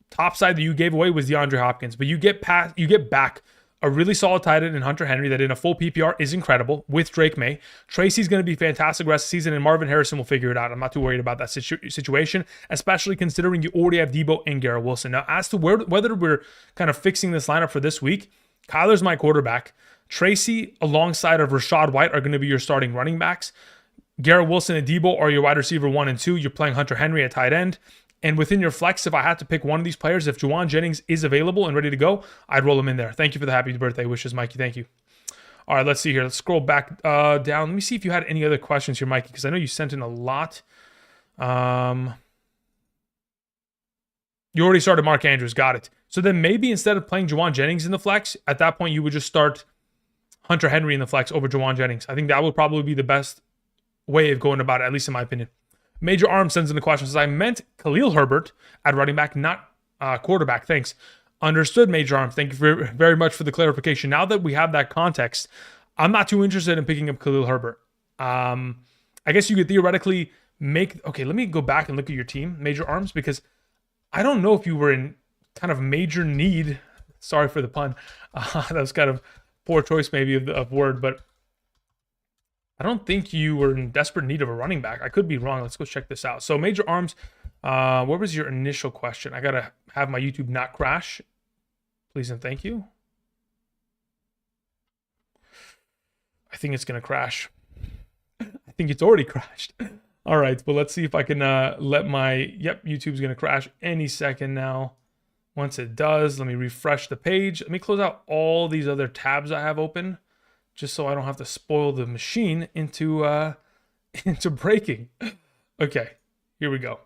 top side that you gave away was DeAndre Hopkins, but you get back a really solid tight end in Hunter Henry that in a full PPR is incredible with Drake May. Tracy's going to be fantastic rest of the season, and Marvin Harrison will figure it out. I'm not too worried about that situation, especially considering you already have Deebo and Garrett Wilson. Now, as to whether we're kind of fixing this lineup for this week, Kyler's my quarterback. Tracy, alongside of Rashad White, are going to be your starting running backs. Garrett Wilson and Deebo are your wide receiver 1 and 2. You're playing Hunter Henry at tight end. And within your flex, if I had to pick one of these players, if Juwan Jennings is available and ready to go, I'd roll him in there. Thank you for the happy birthday wishes, Mikey. Thank you. All right, let's see here. Let's scroll back down. Let me see if you had any other questions here, Mikey, because I know you sent in a lot. You already started Mark Andrews. Got it. So then maybe instead of playing Juwan Jennings in the flex, at that point you would just start Hunter Henry in the flex over Juwan Jennings. I think that would probably be the best way of going about it, at least in my opinion. Major Arm sends in the question, says, I meant Khalil Herbert at running back, not quarterback. Thanks. Understood, Major Arm. Thank you very much for the clarification. Now that we have that context, I'm not too interested in picking up Khalil Herbert. I guess you could theoretically make... Okay, let me go back and look at your team, Major Arms, because I don't know if you were in kind of major need. Sorry for the pun. That was kind of poor choice maybe of word, but I don't think you were in desperate need of a running back. I could be wrong. Let's go check this out. So Major Arms, what was your initial question? I got to have my YouTube not crash. Please and thank you. I think it's going to crash. I think it's already crashed. All right, well, let's see if I can let my... Yep, YouTube's going to crash any second now. Once it does, let me refresh the page. Let me close out all these other tabs I have open, just so I don't have to spoil the machine into breaking. Okay, here we go.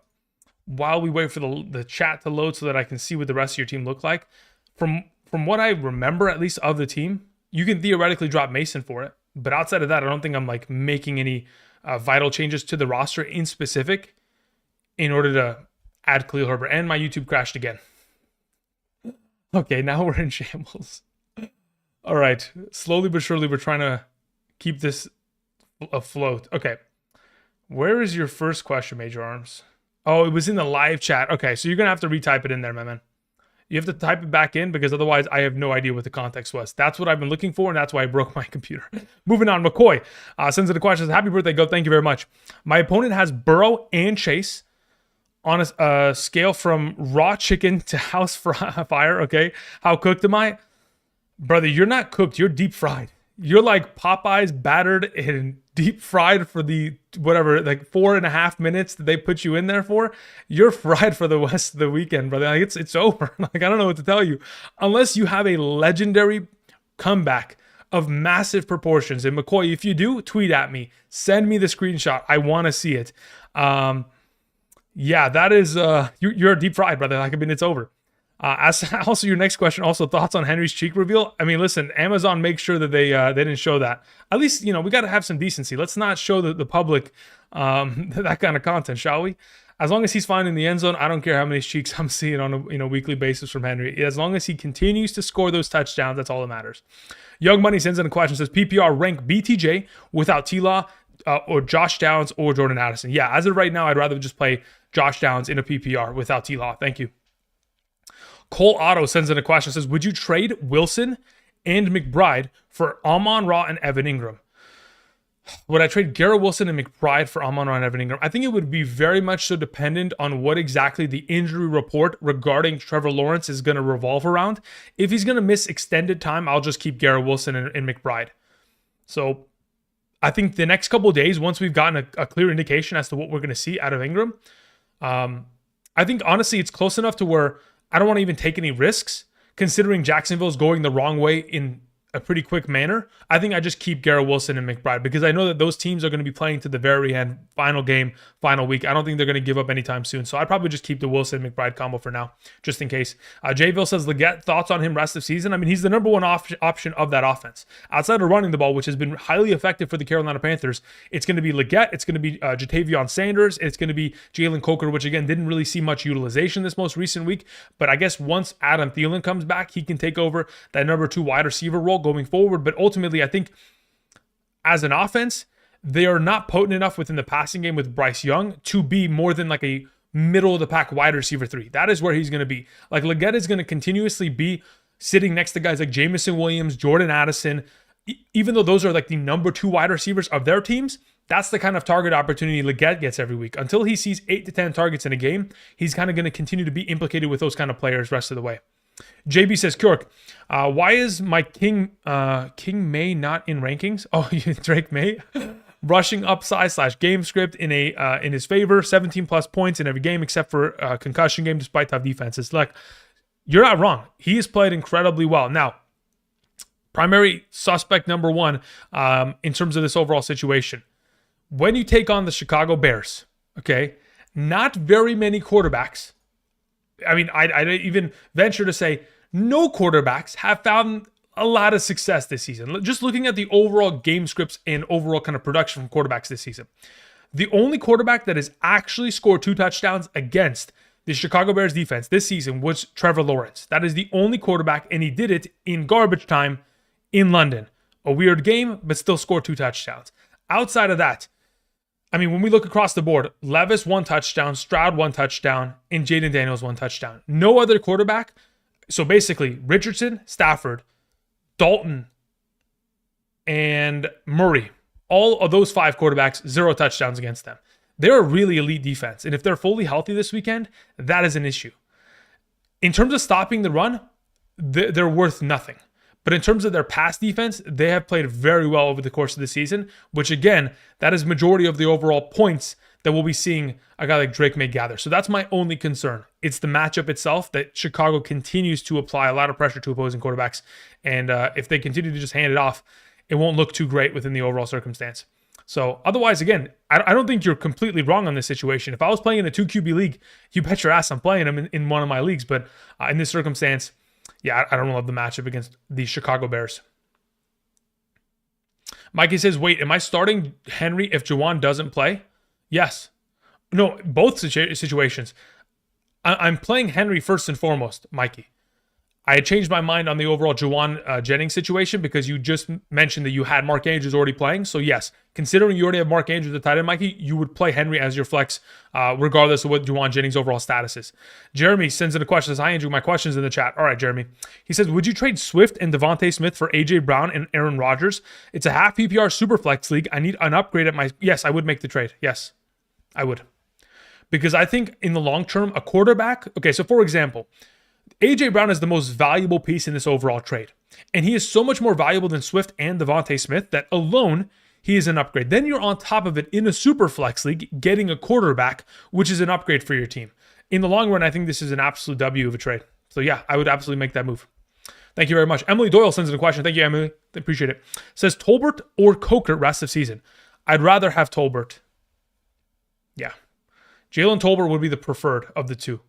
While we wait for the chat to load so that I can see what the rest of your team look like, from what I remember, at least of the team, you can theoretically drop Mason for it. But outside of that, I don't think I'm like making any vital changes to the roster in specific in order to add Khalil Herbert. And my YouTube crashed again. Okay, now we're in shambles. All right, slowly but surely, we're trying to keep this afloat. Okay, where is your first question, Major Arms? Oh, it was in the live chat. Okay, so you're going to have to retype it in there, my man. You have to type it back in because otherwise I have no idea what the context was. That's what I've been looking for, and that's why I broke my computer. Moving on, McCoy sends in the question. Happy birthday, Go. Thank you very much. My opponent has Burrow and Chase on a scale from raw chicken to house fire, okay? How cooked am I? Brother, you're not cooked. You're deep fried. You're like Popeyes battered and deep fried for the, whatever, like 4.5 minutes that they put you in there for. You're fried for the rest of the weekend, brother. Like it's over. Like, I don't know what to tell you. Unless you have a legendary comeback of massive proportions. And McCoy, if you do, tweet at me. Send me the screenshot. I want to see it. Yeah, that is, you're deep fried, brother. Like, I mean, it's over. Also, your next question, also thoughts on Henry's cheek reveal. I mean, listen, Amazon makes sure that they didn't show that. At least, we got to have some decency. Let's not show the public that kind of content, shall we? As long as he's finding the end zone, I don't care how many cheeks I'm seeing on a weekly basis from Henry. As long as he continues to score those touchdowns, that's all that matters. Young Money sends in a question, says PPR rank BTJ without T-Law or Josh Downs or Jordan Addison. Yeah, as of right now, I'd rather just play Josh Downs in a PPR without T-Law. Thank you. Cole Otto sends in a question, says, would you trade Wilson and McBride for Amon-Ra and Evan Ingram? Would I trade Garrett Wilson and McBride for Amon-Ra and Evan Ingram? I think it would be very much so dependent on what exactly the injury report regarding Trevor Lawrence is going to revolve around. If he's going to miss extended time, I'll just keep Garrett Wilson and McBride. So I think the next couple of days, once we've gotten a clear indication as to what we're going to see out of Ingram, I think honestly it's close enough to where I don't want to even take any risks, considering Jacksonville's going the wrong way in a pretty quick manner. I think I just keep Garrett Wilson and McBride because I know that those teams are going to be playing to the very end, final game, final week. I don't think they're going to give up anytime soon. So I'd probably just keep the Wilson-McBride combo for now, just in case. Jayville says, Leggett, thoughts on him rest of season? I mean, he's the number one option of that offense. Outside of running the ball, which has been highly effective for the Carolina Panthers, it's going to be Leggett, it's going to be Jatavion Sanders, it's going to be Jalen Coker, which again, didn't really see much utilization this most recent week. But I guess once Adam Thielen comes back, he can take over that number 2 wide receiver role going forward. But ultimately, I think as an offense, they are not potent enough within the passing game with Bryce Young to be more than like a middle of the pack wide receiver 3. That is where he's going to be. Like Leggett is going to continuously be sitting next to guys like Jamison Williams, Jordan Addison, even though those are like the number 2 wide receivers of their teams. That's the kind of target opportunity Leggett gets every week. Until he sees 8 to 10 targets in a game, he's kind of going to continue to be implicated with those kind of players rest of the way. JB says, Kjork, why is my King May not in rankings? Oh, Drake May? Rushing upside / game script in his favor, 17 plus points in every game except for concussion game despite tough defenses. Like, you're not wrong. He has played incredibly well. Now, Primary suspect number one in terms of this overall situation. When you take on the Chicago Bears, okay, not very many quarterbacks. I mean, I'd even venture to say no quarterbacks have found a lot of success this season. Just looking at the overall game scripts and overall kind of production from quarterbacks this season. The only quarterback that has actually scored 2 touchdowns against the Chicago Bears defense this season was Trevor Lawrence. That is the only quarterback, and he did it in garbage time in London. A weird game, but still scored 2 touchdowns. Outside of that, I mean, when we look across the board, Levis 1 touchdown, Stroud 1 touchdown, and Jaden Daniels 1 touchdown. No other quarterback. So basically, Richardson, Stafford, Dalton, and Murray, all of those 5 quarterbacks, 0 touchdowns against them. They're a really elite defense. And if they're fully healthy this weekend, that is an issue. In terms of stopping the run, they're worth nothing. But in terms of their pass defense, they have played very well over the course of the season, which again, that is majority of the overall points that we'll be seeing a guy like Drake may gather. So that's my only concern. It's the matchup itself that Chicago continues to apply a lot of pressure to opposing quarterbacks. And if they continue to just hand it off, it won't look too great within the overall circumstance. So otherwise, again, I don't think you're completely wrong on this situation. If I was playing in a 2 QB league, you bet your ass I'm playing him in one of my leagues. But in this circumstance, yeah, I don't love the matchup against the Chicago Bears. Mikey says, wait, am I starting Henry if Juwan doesn't play? Yes. No, both situations. I'm playing Henry first and foremost, Mikey. I had changed my mind on the overall Juwan Jennings situation because you just mentioned that you had Mark Andrews already playing. So yes, considering you already have Mark Andrews at tight end, Mikey, you would play Henry as your flex regardless of what Juwan Jennings' overall status is. Jeremy sends in a question. Says, hi, Andrew. My question's in the chat. All right, Jeremy. He says, would you trade Swift and Devontae Smith for A.J. Brown and Aaron Rodgers? It's a half PPR super flex league. I need an upgrade at my... Yes, I would make the trade. Yes, I would. Because I think in the long term, a quarterback... Okay, so for example... A.J. Brown is the most valuable piece in this overall trade. And he is so much more valuable than Swift and Devontae Smith that alone, he is an upgrade. Then you're on top of it in a super flex league, getting a quarterback, which is an upgrade for your team. In the long run, I think this is an absolute W of a trade. So yeah, I would absolutely make that move. Thank you very much. Emily Doyle sends in a question. Thank you, Emily. I appreciate it. Says Tolbert or Coker rest of season. I'd rather have Tolbert. Yeah. Jalen Tolbert would be the preferred of the two.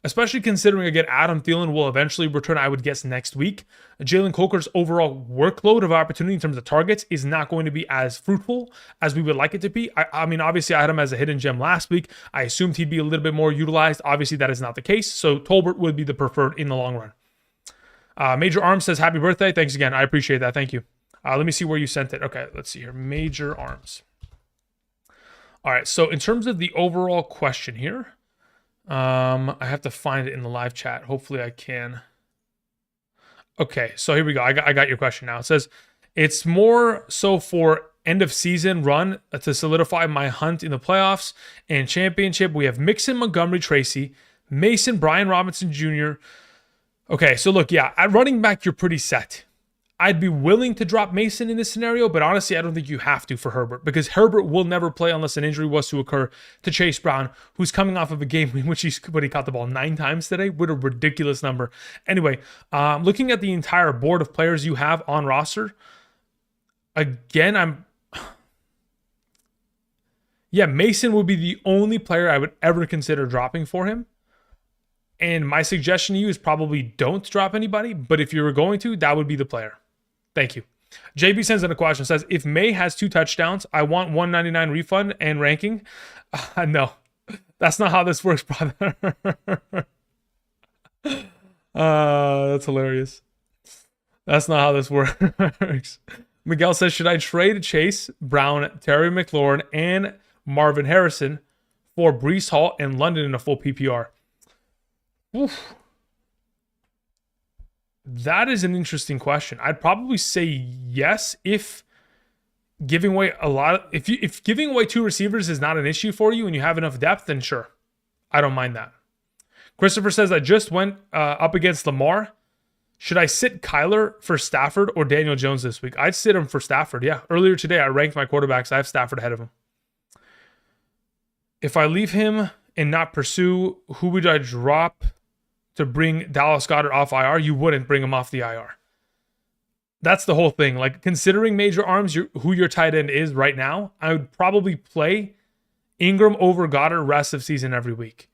Especially considering, again, Adam Thielen will eventually return, I would guess, next week. Jalen Coker's overall workload of opportunity in terms of targets is not going to be as fruitful as we would like it to be. I mean, obviously, I had him as a hidden gem last week. I assumed he'd be a little bit more utilized. Obviously, that is not the case. So Tolbert would be the preferred in the long run. Major Arms says, happy birthday. Thanks again. I appreciate that. Thank you. Let me see where you sent it. Okay, let's see here. Major Arms. All right, so in terms of the overall question here, I have to find it in the live chat. Hopefully I can. Okay, so here we go. I got your question now. It says, it's more so for end of season run to solidify my hunt in the playoffs and championship. We have Mixon, Montgomery, Tracy, Mason, Brian Robinson Jr. Okay, so look, yeah, at running back, you're pretty set. I'd be willing to drop Mason in this scenario, but honestly, I don't think you have to for Herbert because Herbert will never play unless an injury was to occur to Chase Brown, who's coming off of a game in which he caught the ball 9 times today. What a ridiculous number. Anyway, looking at the entire board of players you have on roster, again, Mason would be the only player I would ever consider dropping for him. And my suggestion to you is probably don't drop anybody, but if you were going to, that would be the player. Thank you. JB sends in a question. Says, if May has 2 touchdowns, I want $199 refund and ranking. No, that's not how this works, brother. That's hilarious. That's not how this works. Miguel says, should I trade Chase Brown, Terry McLaurin, and Marvin Harrison for Breece Hall and London in a full PPR? Oof. That is an interesting question. I'd probably say yes if giving away if giving away 2 receivers is not an issue for you and you have enough depth, then sure. I don't mind that. Christopher says, I just went up against Lamar. Should I sit Kyler for Stafford or Daniel Jones this week? I'd sit him for Stafford, yeah. Earlier today, I ranked my quarterbacks. I have Stafford ahead of him. If I leave him and not pursue, who would I drop to bring Dallas Goedert off IR? You wouldn't bring him off the IR. That's the whole thing. Like, considering major arms, who your tight end is right now, I would probably play Ingram over Goddard rest of season every week.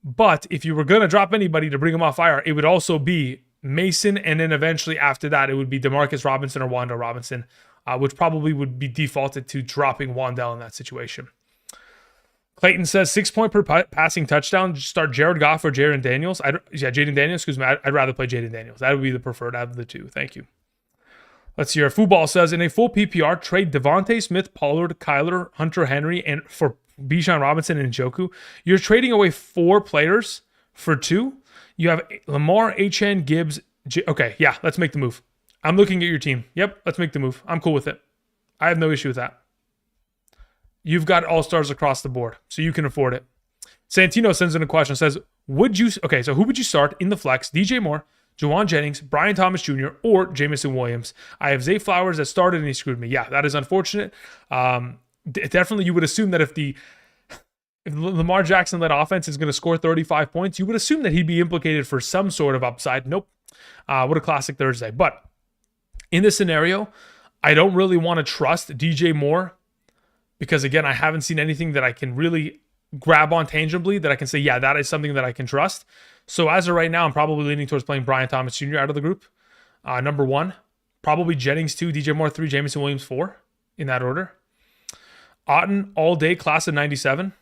But if you were going to drop anybody to bring him off IR, it would also be Mason, and then eventually after that, it would be Demarcus Robinson or Wan'Dale Robinson, which probably would be defaulted to dropping Wan'Dale in that situation. Clayton says 6-point per passing touchdown. Start Jared Goff or Jaden Daniels. Jaden Daniels. Excuse me. I'd rather play Jaden Daniels. That would be the preferred out of the two. Thank you. Let's see here. Football says in a full PPR, trade Devontae Smith, Pollard, Kyler, Hunter Henry, and for Bijan Robinson and Njoku. You're trading away 4 players for 2. You have Lamar, HN, Gibbs. Okay, yeah, let's make the move. I'm looking at your team. Yep, let's make the move. I'm cool with it. I have no issue with that. You've got all-stars across the board, so you can afford it. Santino sends in a question, says, who would you start in the flex? DJ Moore, Juwan Jennings, Brian Thomas Jr., or Jamison Williams? I have Zay Flowers that started and he screwed me. Yeah, that is unfortunate. Definitely you would assume that if Lamar Jackson-led offense is going to score 35 points, you would assume that he'd be implicated for some sort of upside. Nope. What a classic Thursday. But in this scenario, I don't really want to trust DJ Moore because, again, I haven't seen anything that I can really grab on tangibly that I can say, yeah, that is something that I can trust. So as of right now, I'm probably leaning towards playing Brian Thomas Jr. out of the group. Number 1, probably Jennings 2, DJ Moore 3, Jamison Williams 4, in that order. Otten all day, class of 97.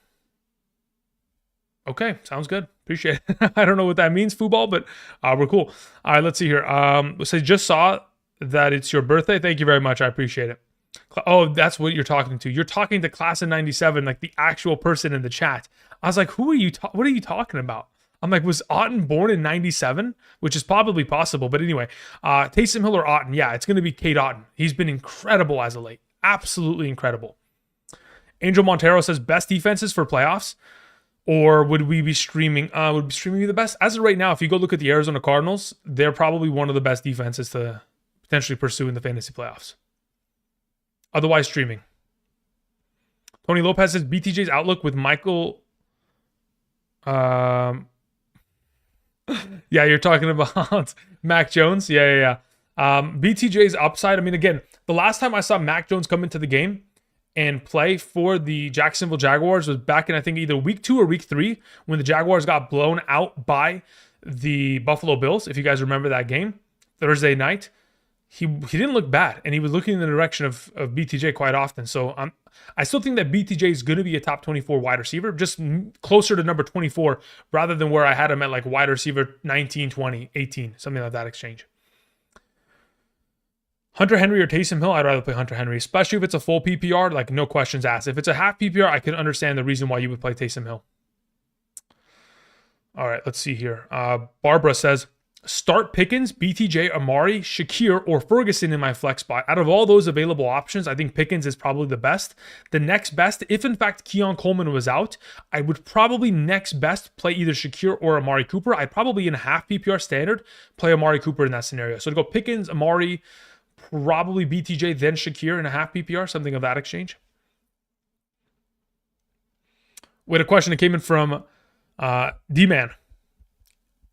Okay, sounds good. Appreciate it. I don't know what that means, football, but we're cool. All right, let's see here. So just saw that it's your birthday. Thank you very much. I appreciate it. Oh, that's what you're talking to. You're talking to class of 97, like the actual person in the chat. I was like, who are you? What are you talking about? I'm like, was Otten born in 97? Which is probably possible. But anyway, Taysom Hill or Otten? Yeah, it's going to be Cade Otten. He's been incredible as of late. Absolutely incredible. Angel Montero says best defenses for playoffs. Or would we be streaming? Would streaming be the best? As of right now, if you go look at the Arizona Cardinals, they're probably one of the best defenses to potentially pursue in the fantasy playoffs. Otherwise, streaming. Tony Lopez says BTJ's outlook with Michael. Yeah, you're talking about Mac Jones. Yeah. BTJ's upside. I mean, again, the last time I saw Mac Jones come into the game and play for the Jacksonville Jaguars was back in, I think, either week 2 or week 3 when the Jaguars got blown out by the Buffalo Bills. If you guys remember that game, Thursday night, he didn't look bad, and he was looking in the direction of BTJ quite often. So I still think that BTJ is going to be a top 24 wide receiver, just closer to number 24 rather than where I had him at like wide receiver 19, 20, 18, something like that exchange. Hunter Henry or Taysom Hill, I'd rather play Hunter Henry, especially if it's a full PPR, like no questions asked. If it's a half PPR, I can understand the reason why you would play Taysom Hill. All right, let's see here. Barbara says, start Pickens, BTJ, Amari, Shakir, or Ferguson in my flex spot. Out of all those available options, I think Pickens is probably the best. The next best, if in fact Keon Coleman was out, I would probably next best play either Shakir or Amari Cooper. I'd probably in a half PPR standard play Amari Cooper in that scenario. So to go Pickens, Amari, probably BTJ, then Shakir in a half PPR, something of that exchange. We had a question that came in from D-Man,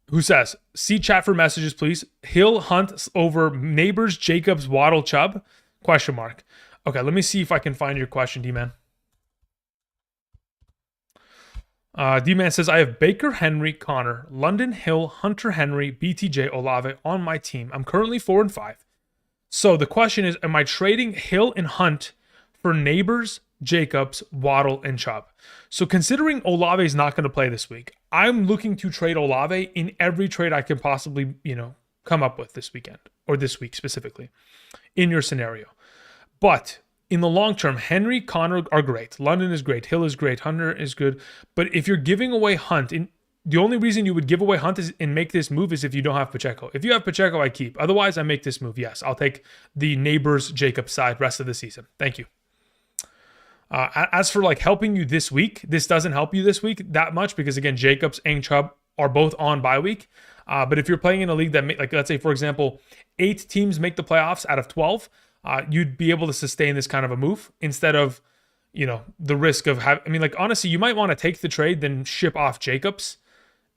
who says, see chat for messages, please. Hill, Hunt over Neighbors, Jacobs, Waddle, Chubb? Question mark. Okay, let me see if I can find your question, D-Man. D-Man says, I have Baker, Henry, Connor, London, Hill, Hunter Henry, BTJ, Olave on my team. I'm currently 4-5. So the question is, am I trading Hill and Hunt for Neighbors, Jacobs, Waddle, and Chubb? So considering Olave is not going to play this week, I'm looking to trade Olave in every trade I can possibly, come up with this weekend or this week specifically in your scenario. But in the long term, Henry, Connor are great. London is great. Hill is great. Hunter is good. But if you're giving away Hunt, the only reason you would give away Hunt and make this move is if you don't have Pacheco. If you have Pacheco, I keep. Otherwise, I make this move. Yes, I'll take the Neighbors Jacobs side rest of the season. Thank you. As for like helping you this week, this doesn't help you this week that much because again, Jacobs and Chubb are both on bye week. But if you're playing in a league that, like let's say for example, 8 teams make the playoffs out of 12, you'd be able to sustain this kind of a move instead of, the risk of honestly, you might want to take the trade, then ship off Jacobs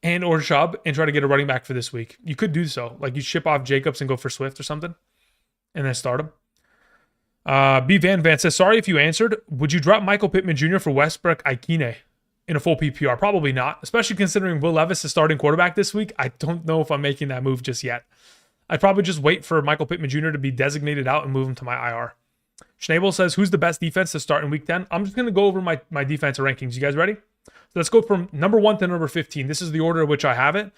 and or Chubb and try to get a running back for this week. You could do so. Like you ship off Jacobs and go for Swift or something. and then start him. B. Van says, sorry if you answered. Would you drop Michael Pittman Jr. for Westbrook Ikine in a full PPR? Probably not, especially considering Will Levis is starting quarterback this week. I don't know if I'm making that move just yet. I'd probably just wait for Michael Pittman Jr. to be designated out and move him to my IR. Schnabel says, who's the best defense to start in week 10? I'm just going to go over my defensive rankings. You guys ready? So let's go from number 1 to number 15. This is the order in which I have it.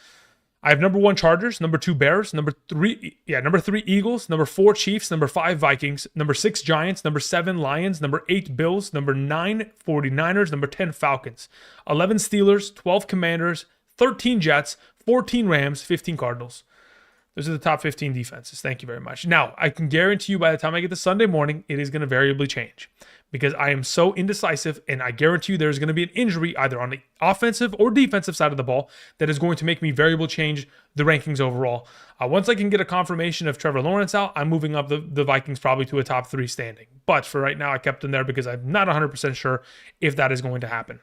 I have number 1 Chargers, number 2 Bears, number 3 Eagles, number 4 Chiefs, number 5 Vikings, number 6 Giants, number 7 Lions, number 8 Bills, number 9 49ers, number 10 Falcons, 11 Steelers, 12 Commanders, 13 Jets, 14 Rams, 15 Cardinals. Those are the top 15 defenses. Thank you very much. Now, I can guarantee you by the time I get to Sunday morning, it is going to variably change because I am so indecisive, and I guarantee you there's going to be an injury either on the offensive or defensive side of the ball that is going to make me variable change the rankings overall. Once I can get a confirmation of Trevor Lawrence out, I'm moving up the Vikings probably to a top 3 standing. But for right now, I kept them there because I'm not 100% sure if that is going to happen.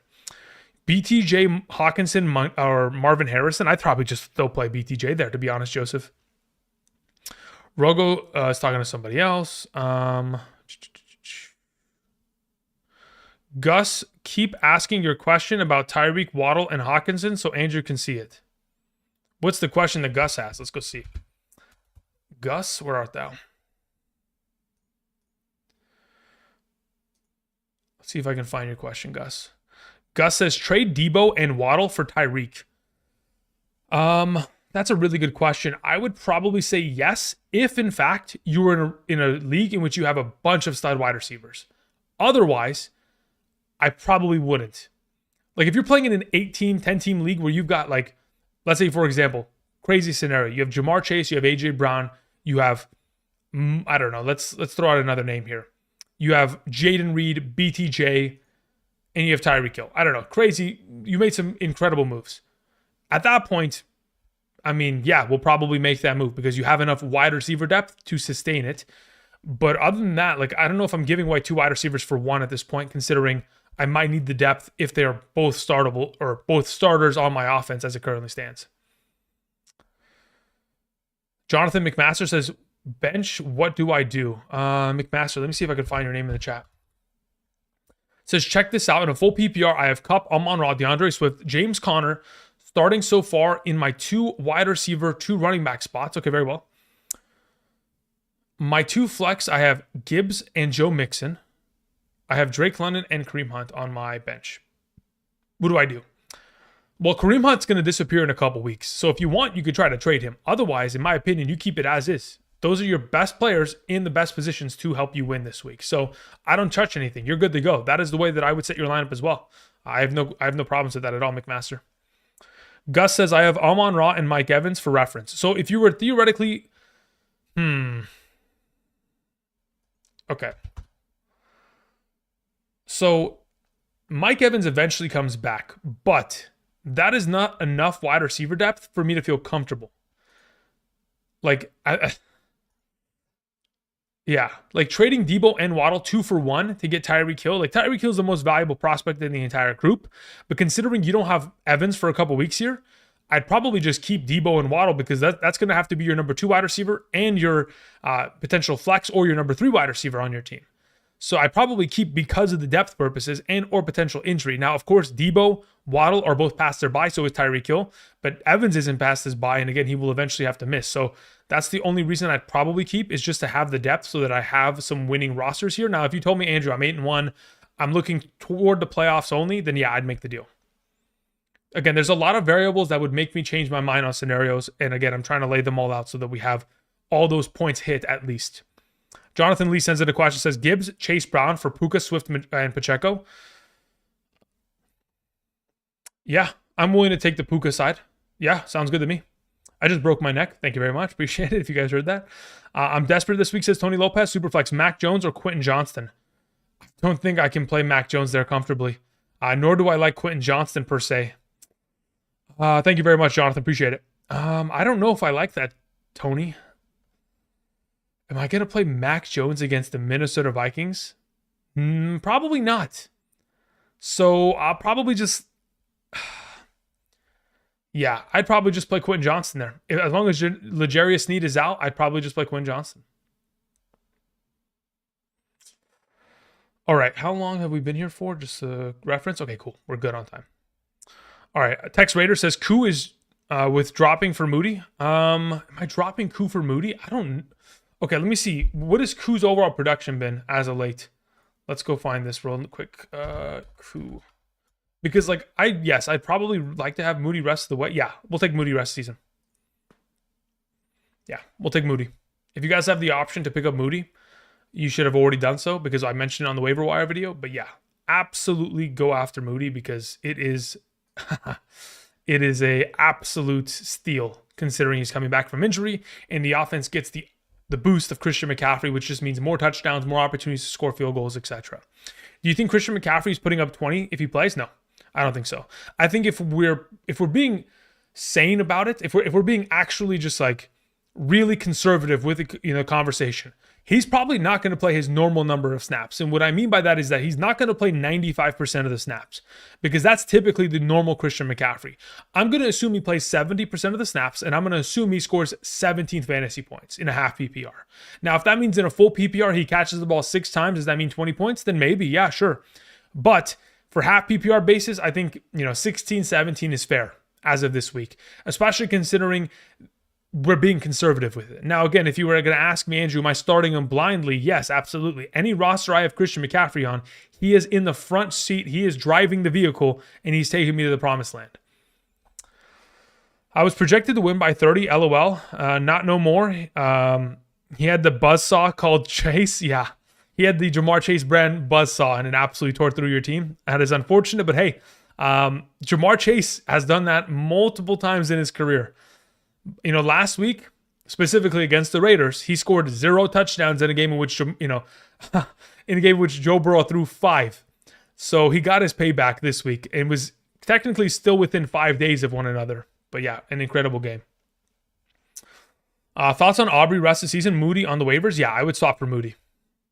BTJ Hawkinson or Marvin Harrison, I'd probably just still play BTJ there, to be honest, Joseph. Rogo is talking to somebody else. Gus, keep asking your question about Tyreek, Waddle, and Hawkinson so Andrew can see it. What's the question that Gus asked? Let's go see. Gus, where art thou? Let's see if I can find your question, Gus. Gus says, trade Debo and Waddle for Tyreek. That's a really good question. I would probably say yes, if in fact you were in a league in which you have a bunch of stud wide receivers. Otherwise, I probably wouldn't. Like if you're playing in an 8-team, 10-team league where you've got like, let's say for example, crazy scenario. You have Jamar Chase, you have AJ Brown, you have, I don't know, let's throw out another name here. You have Jaden Reed, BTJ, and you have Tyreek Hill. I don't know, crazy. You made some incredible moves. At that point, I mean, yeah, we'll probably make that move because you have enough wide receiver depth to sustain it. But other than that, like, I don't know if I'm giving away 2 wide receivers for 1 at this point, considering I might need the depth if they're both startable or both starters on my offense as it currently stands. Jonathan McMaster says, bench, what do I do? McMaster, let me see if I can find your name in the chat. It says, check this out. In a full PPR, I have Kupp, Amon-Ra, DeAndre Swift, James Conner, starting so far in my 2 wide receiver, 2 running back spots. Okay, very well. My 2 flex, I have Gibbs and Joe Mixon. I have Drake London and Kareem Hunt on my bench. What do I do? Well, Kareem Hunt's going to disappear in a couple weeks. So if you want, you could try to trade him. Otherwise, in my opinion, you keep it as is. Those are your best players in the best positions to help you win this week. So I don't touch anything. You're good to go. That is the way that I would set your lineup as well. I have no problems with that at all, McMaster. Gus says, I have Amon-Ra and Mike Evans for reference. So if you were theoretically... Okay. So Mike Evans eventually comes back, but that is not enough wide receiver depth for me to feel comfortable. Like, yeah, like trading Debo and Waddle 2 for 1 to get Tyreek Hill. Like Tyreek Hill is the most valuable prospect in the entire group. But considering you don't have Evans for a couple weeks here, I'd probably just keep Debo and Waddle because that's going to have to be your number 2 wide receiver and your potential flex or your number 3 wide receiver on your team. So I probably keep because of the depth purposes and or potential injury. Now, of course, Debo, Waddle are both past their bye, so is Tyreek Hill. But Evans isn't past his bye, and again, he will eventually have to miss. So that's the only reason I'd probably keep is just to have the depth so that I have some winning rosters here. Now, if you told me, Andrew, I'm 8-1, I'm looking toward the playoffs only, then yeah, I'd make the deal. Again, there's a lot of variables that would make me change my mind on scenarios. And again, I'm trying to lay them all out so that we have all those points hit at least. Jonathan Lee sends in a question, says, Gibbs, Chase Brown for Puka, Swift, and Pacheco. Yeah, I'm willing to take the Puka side. Yeah, sounds good to me. I just broke my neck. Thank you very much. Appreciate it if you guys heard that. I'm desperate this week, says Tony Lopez. Superflex, Mac Jones or Quentin Johnston? I don't think I can play Mac Jones there comfortably. Nor do I like Quentin Johnston per se. Thank you very much, Jonathan. Appreciate it. I don't know if I like that, Tony. Am I going to play Mac Jones against the Minnesota Vikings? Probably not. So I'll probably just... yeah, I'd probably just play Quentin Johnston there. As long as L'Jarius Sneed is out, I'd probably just play Quentin Johnston. All right, how long have we been here for? Just a reference. Okay, cool. We're good on time. All right, Tex Raider says Koo is with dropping for Moody. Am I dropping Koo for Moody? I don't. Okay, let me see. What has Koo's overall production been as of late? Let's go find this real quick. Koo. Because like I'd probably like to have Moody rest of the way. Yeah, we'll take Moody rest season. Yeah, we'll take Moody. If you guys have the option to pick up Moody, you should have already done so because I mentioned it on the waiver wire video. But yeah, absolutely go after Moody because it is it is a absolute steal considering he's coming back from injury and the offense gets the boost of Christian McCaffrey, which just means more touchdowns, more opportunities to score field goals, etc. Do you think Christian McCaffrey is putting up 20 if he plays? No, I don't think so. I think if we're being sane about it, if we're being actually just like really conservative with the conversation, he's probably not going to play his normal number of snaps. And what I mean by that is that he's not going to play 95% of the snaps because that's typically the normal Christian McCaffrey. I'm going to assume he plays 70% of the snaps, and I'm going to assume he scores 17 fantasy points in a half PPR. Now, if that means in a full PPR he catches the ball 6 times, does that mean 20 points? Then maybe, yeah, sure. But for half PPR basis, I think 16, 17 is fair as of this week, especially considering we're being conservative with it. Now, again, if you were going to ask me, Andrew, am I starting him blindly? Yes, absolutely. Any roster I have Christian McCaffrey on, he is in the front seat. He is driving the vehicle, and he's taking me to the promised land. I was projected to win by 30, LOL. Not no more. He had the buzzsaw called Chase. Yeah, he had the Jamar Chase brand buzzsaw, and it absolutely tore through your team. That is unfortunate, but hey, Jamar Chase has done that multiple times in his career. Last week, specifically against the Raiders, he scored 0 touchdowns in a game in which, Joe Burrow threw 5. So he got his payback this week and was technically still within 5 days of one another. But yeah, an incredible game. Thoughts on Aubrey rest of the season? Moody on the waivers? Yeah, I would swap for Moody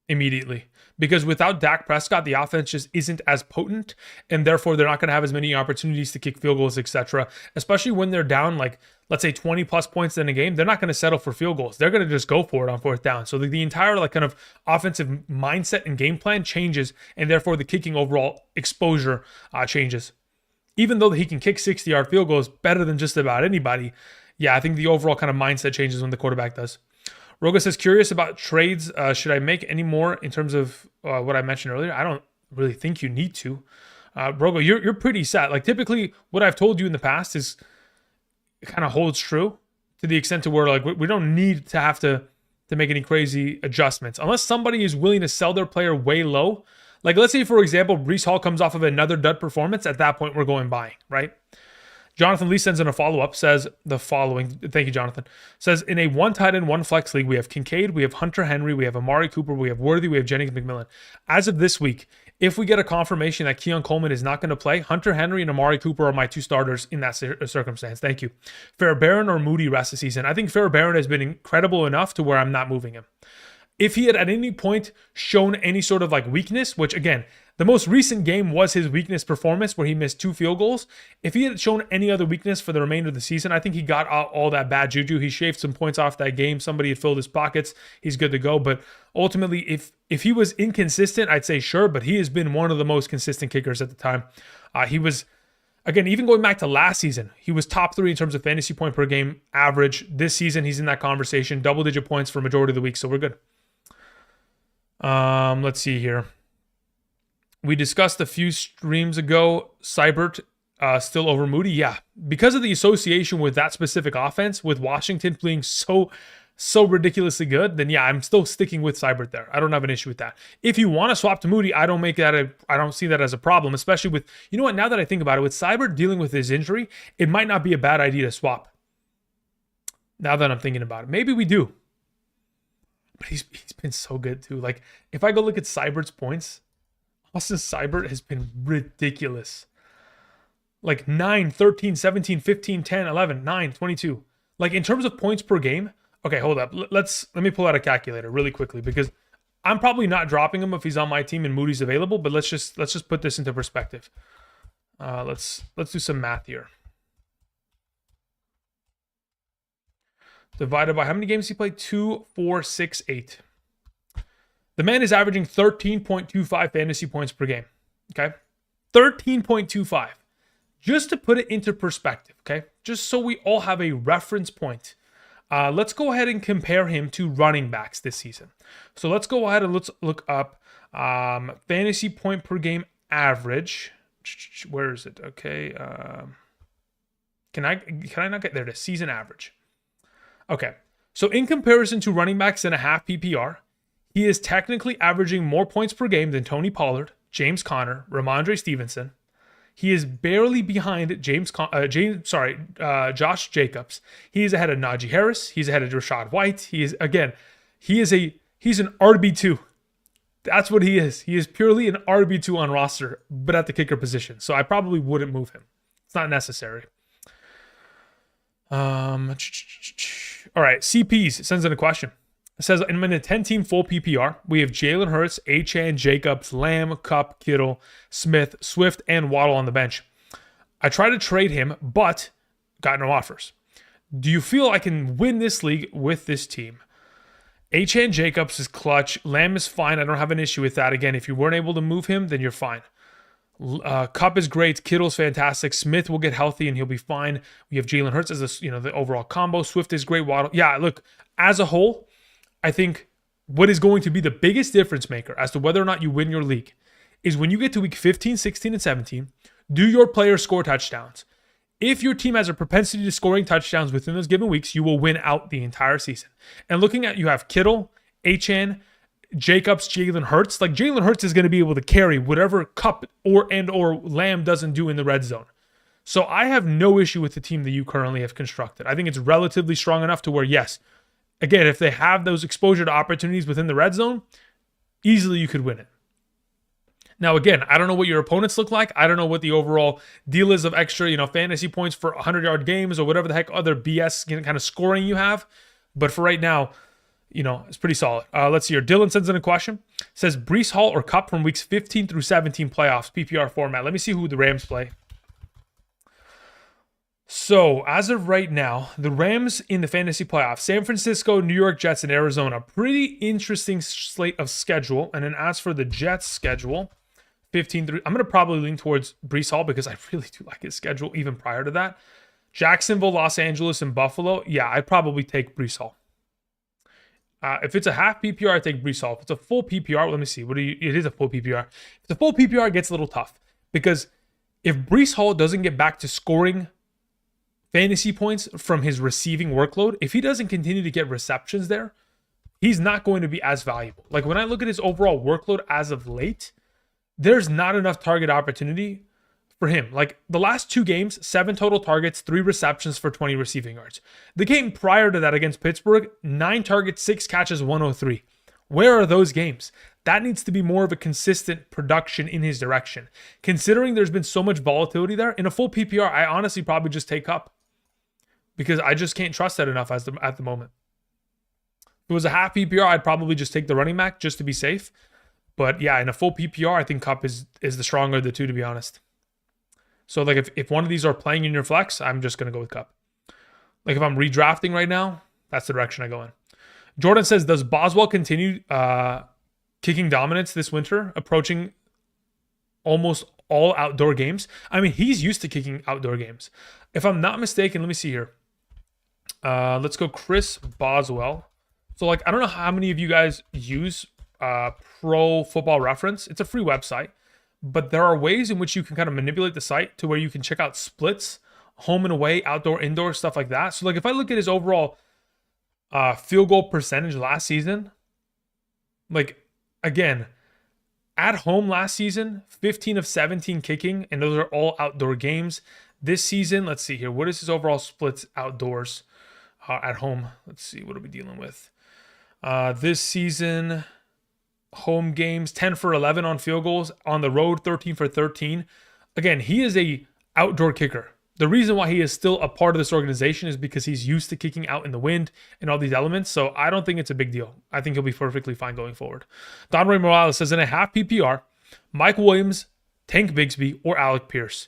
immediately. Because without Dak Prescott, the offense just isn't as potent, and therefore they're not going to have as many opportunities to kick field goals, etc. Especially when they're down, like, let's say 20 plus points in a game, they're not going to settle for field goals. They're going to just go for it on 4th down. So the entire kind of offensive mindset and game plan changes, and therefore the kicking overall exposure changes. Even though he can kick 60-yard field goals better than just about anybody, yeah, I think the overall kind of mindset changes when the quarterback does. Roga says, curious about trades. Should I make any more in terms of what I mentioned earlier? I don't really think you need to. Roga, you're pretty set. Like typically what I've told you in the past is it kind of holds true to the extent to where like we don't need to have to make any crazy adjustments. Unless somebody is willing to sell their player way low. Like let's say, for example, Breece Hall comes off of another dud performance. At that point, we're going buying, right? Jonathan Lee sends in a follow-up, says the following. Thank you, Jonathan. Says, in a 1 tight end, 1 flex league, we have Kincaid, we have Hunter Henry, we have Amari Cooper, we have Worthy, we have Jennings McMillan. As of this week, if we get a confirmation that Keon Coleman is not going to play, Hunter Henry and Amari Cooper are my 2 starters in that circumstance. Thank you. Fairbairn or Moody rest of the season? I think Fairbairn has been incredible enough to where I'm not moving him. If he had at any point shown any sort of like weakness, which again, the most recent game was his weakness performance where he missed 2 field goals. If he had shown any other weakness for the remainder of the season, I think he got all that bad juju. He shaved some points off that game. Somebody had filled his pockets. He's good to go. But ultimately, if he was inconsistent, I'd say sure, but he has been one of the most consistent kickers at the time. He was, again, even going back to last season, he was top 3 in terms of fantasy point per game average. This season, he's in that conversation, double-digit points for a majority of the week, so we're good. Let's see here. We discussed a few streams ago, Seibert still over Moody. Yeah, because of the association with that specific offense, with Washington being so ridiculously good, then yeah, I'm still sticking with Seibert there. I don't have an issue with that. If you want to swap to Moody, I don't see that as a problem, especially with, you know what, now that I think about it, with Seibert dealing with his injury, it might not be a bad idea to swap. Now that I'm thinking about it, maybe we do. But he's been so good too. Like if I go look at Seibert's points, Austin Seibert has been ridiculous. Like 9, 13, 17, 15, 10, 11, 9, 22. Like in terms of points per game. Okay, hold up. Let me pull out a calculator really quickly because I'm probably not dropping him if he's on my team and Moody's available, but let's just put this into perspective. Let's do some math here. Divided by how many games he played? 2, 4, 6, 8. The man is averaging 13.25 fantasy points per game. Okay. 13.25. Just to put it into perspective. Okay. Just so we all have a reference point. Let's go ahead and compare him to running backs this season. So let's go ahead and let's look up fantasy point per game average. Where is it? Okay. Can I not get there to season average? Okay. So in comparison to running backs in a half PPR, he is technically averaging more points per game than Tony Pollard, James Conner, Ramondre Stevenson. He is barely behind Josh Jacobs. He is ahead of Najee Harris. He's ahead of Rashad White. He's an RB2. That's what he is. He is purely an RB2 on roster, but at the kicker position. So I probably wouldn't move him. It's not necessary. All right, CPs sends in a question. It says, in a 10-team full PPR, we have Jalen Hurts, Achane, Jacobs, Lamb, Kupp, Kittle, Smith, Swift, and Waddle on the bench. I tried to trade him, but got no offers. Do you feel I can win this league with this team? Achane Jacobs is clutch. Lamb is fine. I don't have an issue with that. Again, if you weren't able to move him, then you're fine. Kupp is great. Kittle's fantastic. Smith will get healthy and he'll be fine. We have Jalen Hurts as the overall combo. Swift is great. Waddle. Yeah, look, as a whole, I think what is going to be the biggest difference maker as to whether or not you win your league is when you get to week 15, 16, and 17, do your players score touchdowns? If your team has a propensity to scoring touchdowns within those given weeks, you will win out the entire season. And looking at, you have Kittle, Achane, Jacobs, Jalen Hurts. Like Jalen Hurts is going to be able to carry whatever Kupp or Lamb doesn't do in the red zone. So I have no issue with the team that you currently have constructed. I think it's relatively strong enough to where, yes, again, if they have those exposure to opportunities within the red zone, easily you could win it. Now, again, I don't know what your opponents look like. I don't know what the overall deal is of extra, fantasy points for 100-yard games or whatever the heck other BS kind of scoring you have. But for right now, it's pretty solid. Let's see here. Dylan sends in a question. Says, Breece Hall or Kupp from weeks 15 through 17 playoffs, PPR format. Let me see who the Rams play. So, as of right now, the Rams in the fantasy playoffs, San Francisco, New York Jets, and Arizona. Pretty interesting slate of schedule. And then as for the Jets schedule, 15 through, I'm going to probably lean towards Breece Hall because I really do like his schedule even prior to that. Jacksonville, Los Angeles, and Buffalo. Yeah, I'd probably take Breece Hall. If it's a half PPR, I take Breece Hall. If it's a full PPR, let me see. It is a full PPR. If it's a full PPR, it gets a little tough because if Breece Hall doesn't get back to scoring fantasy points from his receiving workload, if he doesn't continue to get receptions there, he's not going to be as valuable. Like when I look at his overall workload as of late, there's not enough target opportunity for him. Like the last 2 games, 7 total targets, 3 receptions for 20 receiving yards. The game prior to that against Pittsburgh, 9 targets, 6 catches, 103. Where are those games? That needs to be more of a consistent production in his direction. Considering there's been so much volatility there, in a full PPR, I honestly probably just take Kupp. Because I just can't trust that enough at the moment. If it was a half PPR, I'd probably just take the running back just to be safe. But yeah, in a full PPR, I think Kupp is the stronger of the two, to be honest. So like if one of these are playing in your flex, I'm just going to go with Kupp. Like if I'm redrafting right now, that's the direction I go in. Jordan says, does Boswell continue kicking dominance this winter, approaching almost all outdoor games? I mean, he's used to kicking outdoor games. If I'm not mistaken, let me see here. Let's go Chris Boswell. So like, I don't know how many of you guys use Pro Football Reference. It's a free website, but there are ways in which you can kind of manipulate the site to where you can check out splits, home and away, outdoor, indoor, stuff like that. So like if I look at his overall field goal percentage last season, like again, at home last season, 15 of 17 kicking, and those are all outdoor games. This season, let's see here. What is his overall splits outdoors at home? Let's see. What are we dealing with? This season, home games, 10 for 11 on field goals. On the road, 13 for 13. Again, he is a outdoor kicker. The reason why he is still a part of this organization is because he's used to kicking out in the wind and all these elements. So I don't think it's a big deal. I think he'll be perfectly fine going forward. Don Ray Morales says, in a half PPR, Mike Williams, Tank Bigsby, or Alec Pierce.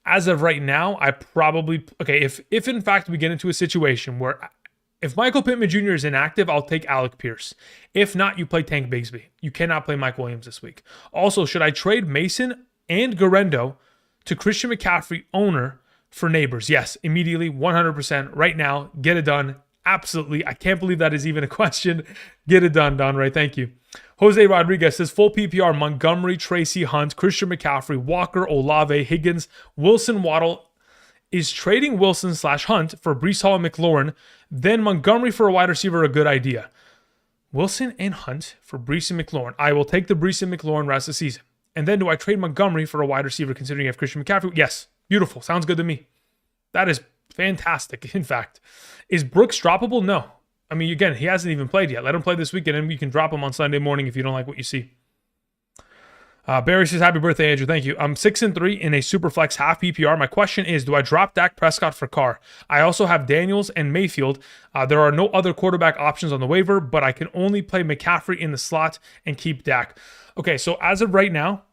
As of right now, I probably, if in fact we get into a situation where If Michael Pittman Jr. is inactive, I'll take Alec Pierce. If not, you play Tank Bigsby. You cannot play Mike Williams this week. Also, should I trade Mason and Garendo to Christian McCaffrey owner for Neighbors? Yes, immediately, 100%, right now. Get it done. Absolutely. I can't believe that is even a question. Get it done, Don Ray. Thank you. Jose Rodriguez says full PPR, Montgomery, Tracy, Hunt, Christian McCaffrey, Walker, Olave, Higgins, Wilson, Waddle. Is trading Wilson/Hunt for Breece Hall and McLaurin, then Montgomery for a wide receiver a good idea? Wilson and Hunt for Breece and McLaurin. I will take the Breece and McLaurin rest of the season. And then do I trade Montgomery for a wide receiver considering you have Christian McCaffrey? Yes. Beautiful. Sounds good to me. That is fantastic, in fact. Is Brooks droppable? No. I mean, again, he hasn't even played yet. Let him play this weekend, and you can drop him on Sunday morning if you don't like what you see. Barry says, happy birthday, Andrew. Thank you. I'm 6-3 in a Superflex half PPR. My question is, do I drop Dak Prescott for Carr? I also have Daniels and Mayfield. There are no other quarterback options on the waiver, but I can only play McCaffrey in the slot and keep Dak. Okay, so as of right now,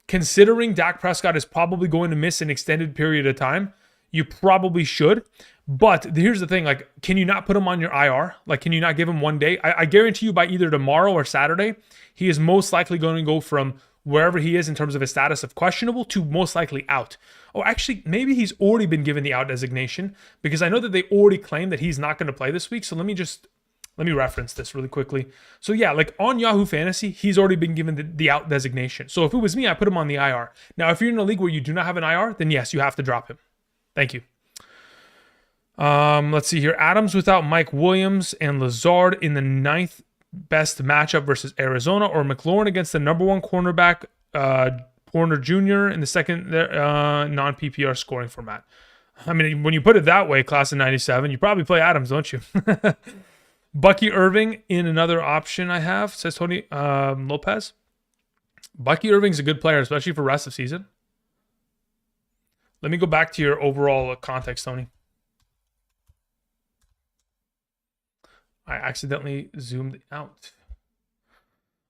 considering Dak Prescott is probably going to miss an extended period of time, you probably should. But here's the thing, like, can you not put him on your IR? Like, can you not give him 1 day? I guarantee you by either tomorrow or Saturday, he is most likely going to go from wherever he is in terms of his status of questionable to most likely out. Oh, actually, maybe he's already been given the out designation because I know that they already claimed that he's not going to play this week. So let me reference this really quickly. So yeah, like on Yahoo Fantasy, he's already been given the out designation. So if it was me, I put him on the IR. Now, if you're in a league where you do not have an IR, then yes, you have to drop him. Thank you. Let's see here. Adams without Mike Williams and Lazard in the 9th best matchup versus Arizona, or McLaurin against the number 1 cornerback, Porter Jr. in the second non-PPR scoring format. I mean, when you put it that way, class of 97, you probably play Adams, don't you? Bucky Irving in another option I have, says Tony Lopez. Bucky Irving's a good player, especially for rest of season. Let me go back to your overall context, Tony. I accidentally zoomed out.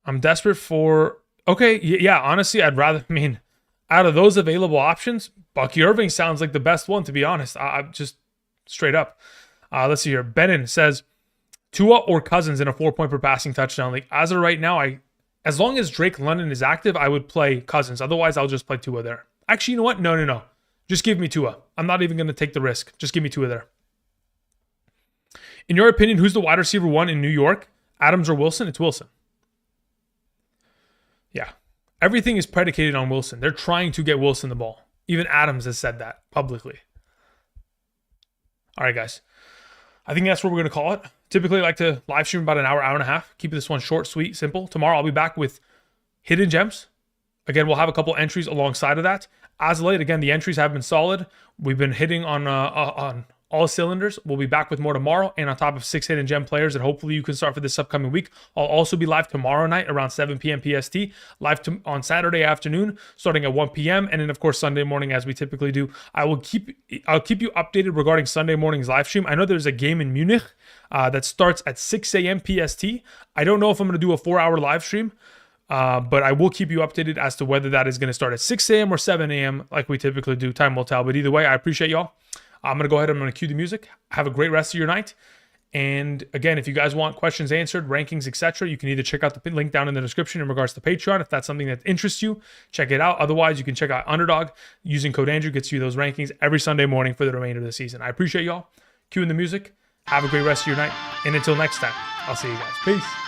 I'm desperate for... Okay, yeah, honestly, I'd rather... I mean, out of those available options, Bucky Irving sounds like the best one, to be honest. I'm just straight up. Let's see here. Benin says, Tua or Cousins in a 4-point per passing touchdown league. As of right now, as long as Drake London is active, I would play Cousins. Otherwise, I'll just play Tua there. Actually, you know what? No. Just give me Tua. I'm not even going to take the risk. Just give me Tua there. In your opinion, who's the wide receiver 1 in New York? Adams or Wilson? It's Wilson. Yeah. Everything is predicated on Wilson. They're trying to get Wilson the ball. Even Adams has said that publicly. All right, guys. I think that's what we're going to call it. Typically, I like to live stream about an hour, hour and a half. Keep this one short, sweet, simple. Tomorrow, I'll be back with hidden gems. Again, we'll have a couple entries alongside of that. As of late, again, the entries have been solid. We've been hitting on all cylinders. We'll be back with more tomorrow, and on top of 6 hidden gem players that hopefully you can start for this upcoming week. I'll also be live tomorrow night around 7 p.m. PST, live on Saturday afternoon starting at 1 p.m. and then of course Sunday morning as we typically do. I'll keep you updated regarding Sunday morning's live stream. I know there's a game in Munich that starts at 6 a.m. PST. I don't know if I'm going to do a 4-hour live stream. But I will keep you updated as to whether that is going to start at 6 a.m. or 7 a.m. like we typically do. Time will tell. But either way, I appreciate y'all. I'm going to go ahead and I'm going to cue the music. Have a great rest of your night. And again, if you guys want questions answered, rankings, etc., you can either check out the link down in the description in regards to Patreon. If that's something that interests you, check it out. Otherwise, you can check out Underdog. Using code Andrew gets you those rankings every Sunday morning for the remainder of the season. I appreciate y'all. Cueing the music. Have a great rest of your night. And until next time, I'll see you guys. Peace.